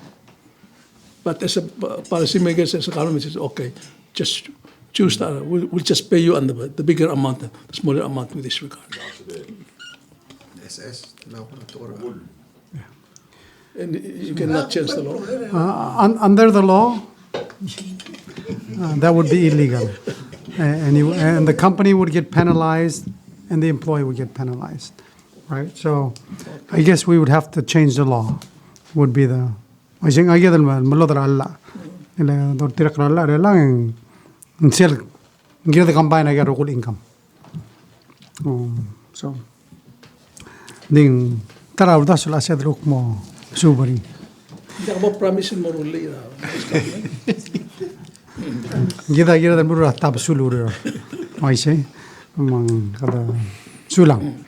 but as a policymakers, as a government, says, okay, just choose that. We'll just pay you on the bigger amount, the smaller amount with this regard. SS. And you cannot change the law. Under the law, that would be illegal. And the company would get penalized and the employee would get penalized, right? So I guess we would have to change the law, would be the... I think I get the malodra alla. The direct alla, lang in sell, give the combine, I get a good income. So, ding, tara, that's what I said, look more, subari. Hindi ako promising mo uli. Gida the mura tap sulur. I say, among kada sulang.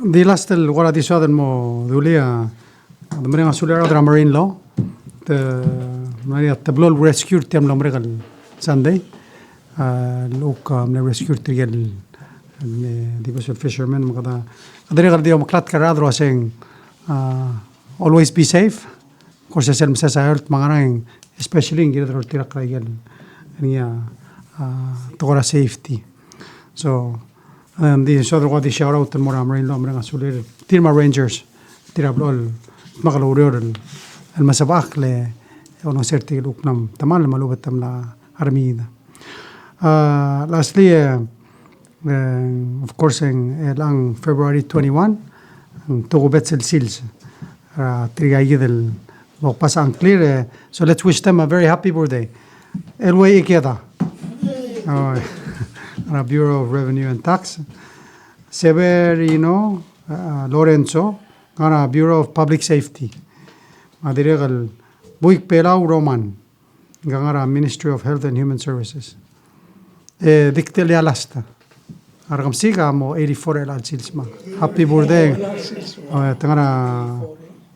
The last what I saw mo dulia the marine sular other marine law the Maria tablo rescue team lomregal Sunday look rescue tigel the vessel fishermen kada kadri dia maklat karadro saying always be safe. Of course, as I heard, mangarang especially in Gilad Rotira Kraigel, to safety. So, the other what the shout out to more Marine Lomrang Asulir, Tirma Rangers, Tirablol, Magalurior, and Masabakle, on a certain look nam Tamal Malubatam la Armida. Lastly, of course, in February 21, Togo Betzel Sils, Trigayidel. Clear. So let's wish them a very happy birthday. Elway Ikeda, Bureau of Revenue and Tax. Severino Lorenzo, Bureau of Public Safety. Madiregal Buik Pelau Roman, Ministry of Health and Human Services. Dictelia Alasta. Argamsiga mo 84 El Silsma. Happy birthday.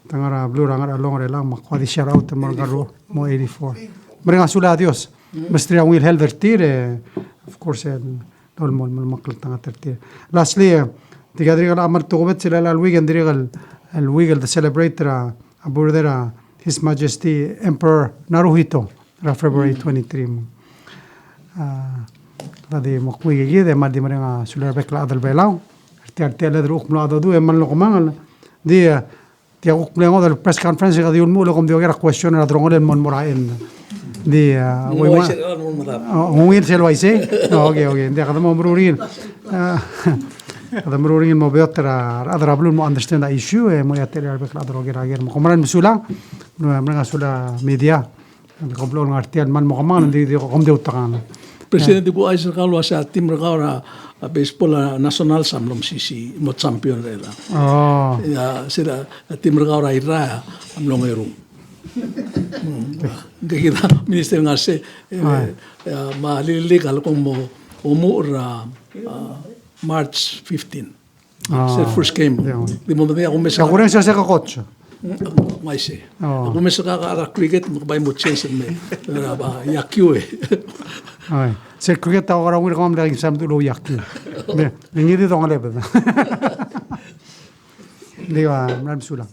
Tangara blue rangar along relang makwadi shout out to Margaro mo 84. Bringa sula Dios. Mestria will helder tire of course dol mol makal tanga tertire. Lastly the gadrigal amar togobet sila al weekend dirigal al weekend the celebrator aburdera His Majesty Emperor Naruhito February 23. Ladi makwi gide madi maringa sula bekla adal belau. Arti ledru ukmla adu eman lokomangal dia Tiago Kulengo del press conference que dio un mulo como dio que era cuestión era drongol en Monmoraen di un se lo hice okay de cada momrurin cada momrurin mo beotra adra blun mo understand the issue e mo yater al bekla droger ager mo komran musula no amra sula media komplon artial man mo kaman di kom de utakana Presidente bu ay sakalo sa tim regara baseball national samlom sisi mo champion rela. Ya sila tim regara ira amlong eru. Kita minister ngase ma lili kal kong mo umur March 15. Sa first game. Di mo ba ako mesa. Kakuren sa coach. May say. Ako mesa ka cricket mo ba mo chance me. Yakyu eh. Ay, se cricket ahora un rom la exam du lo yakyu. Ni di don lebe. Diga, mam sula.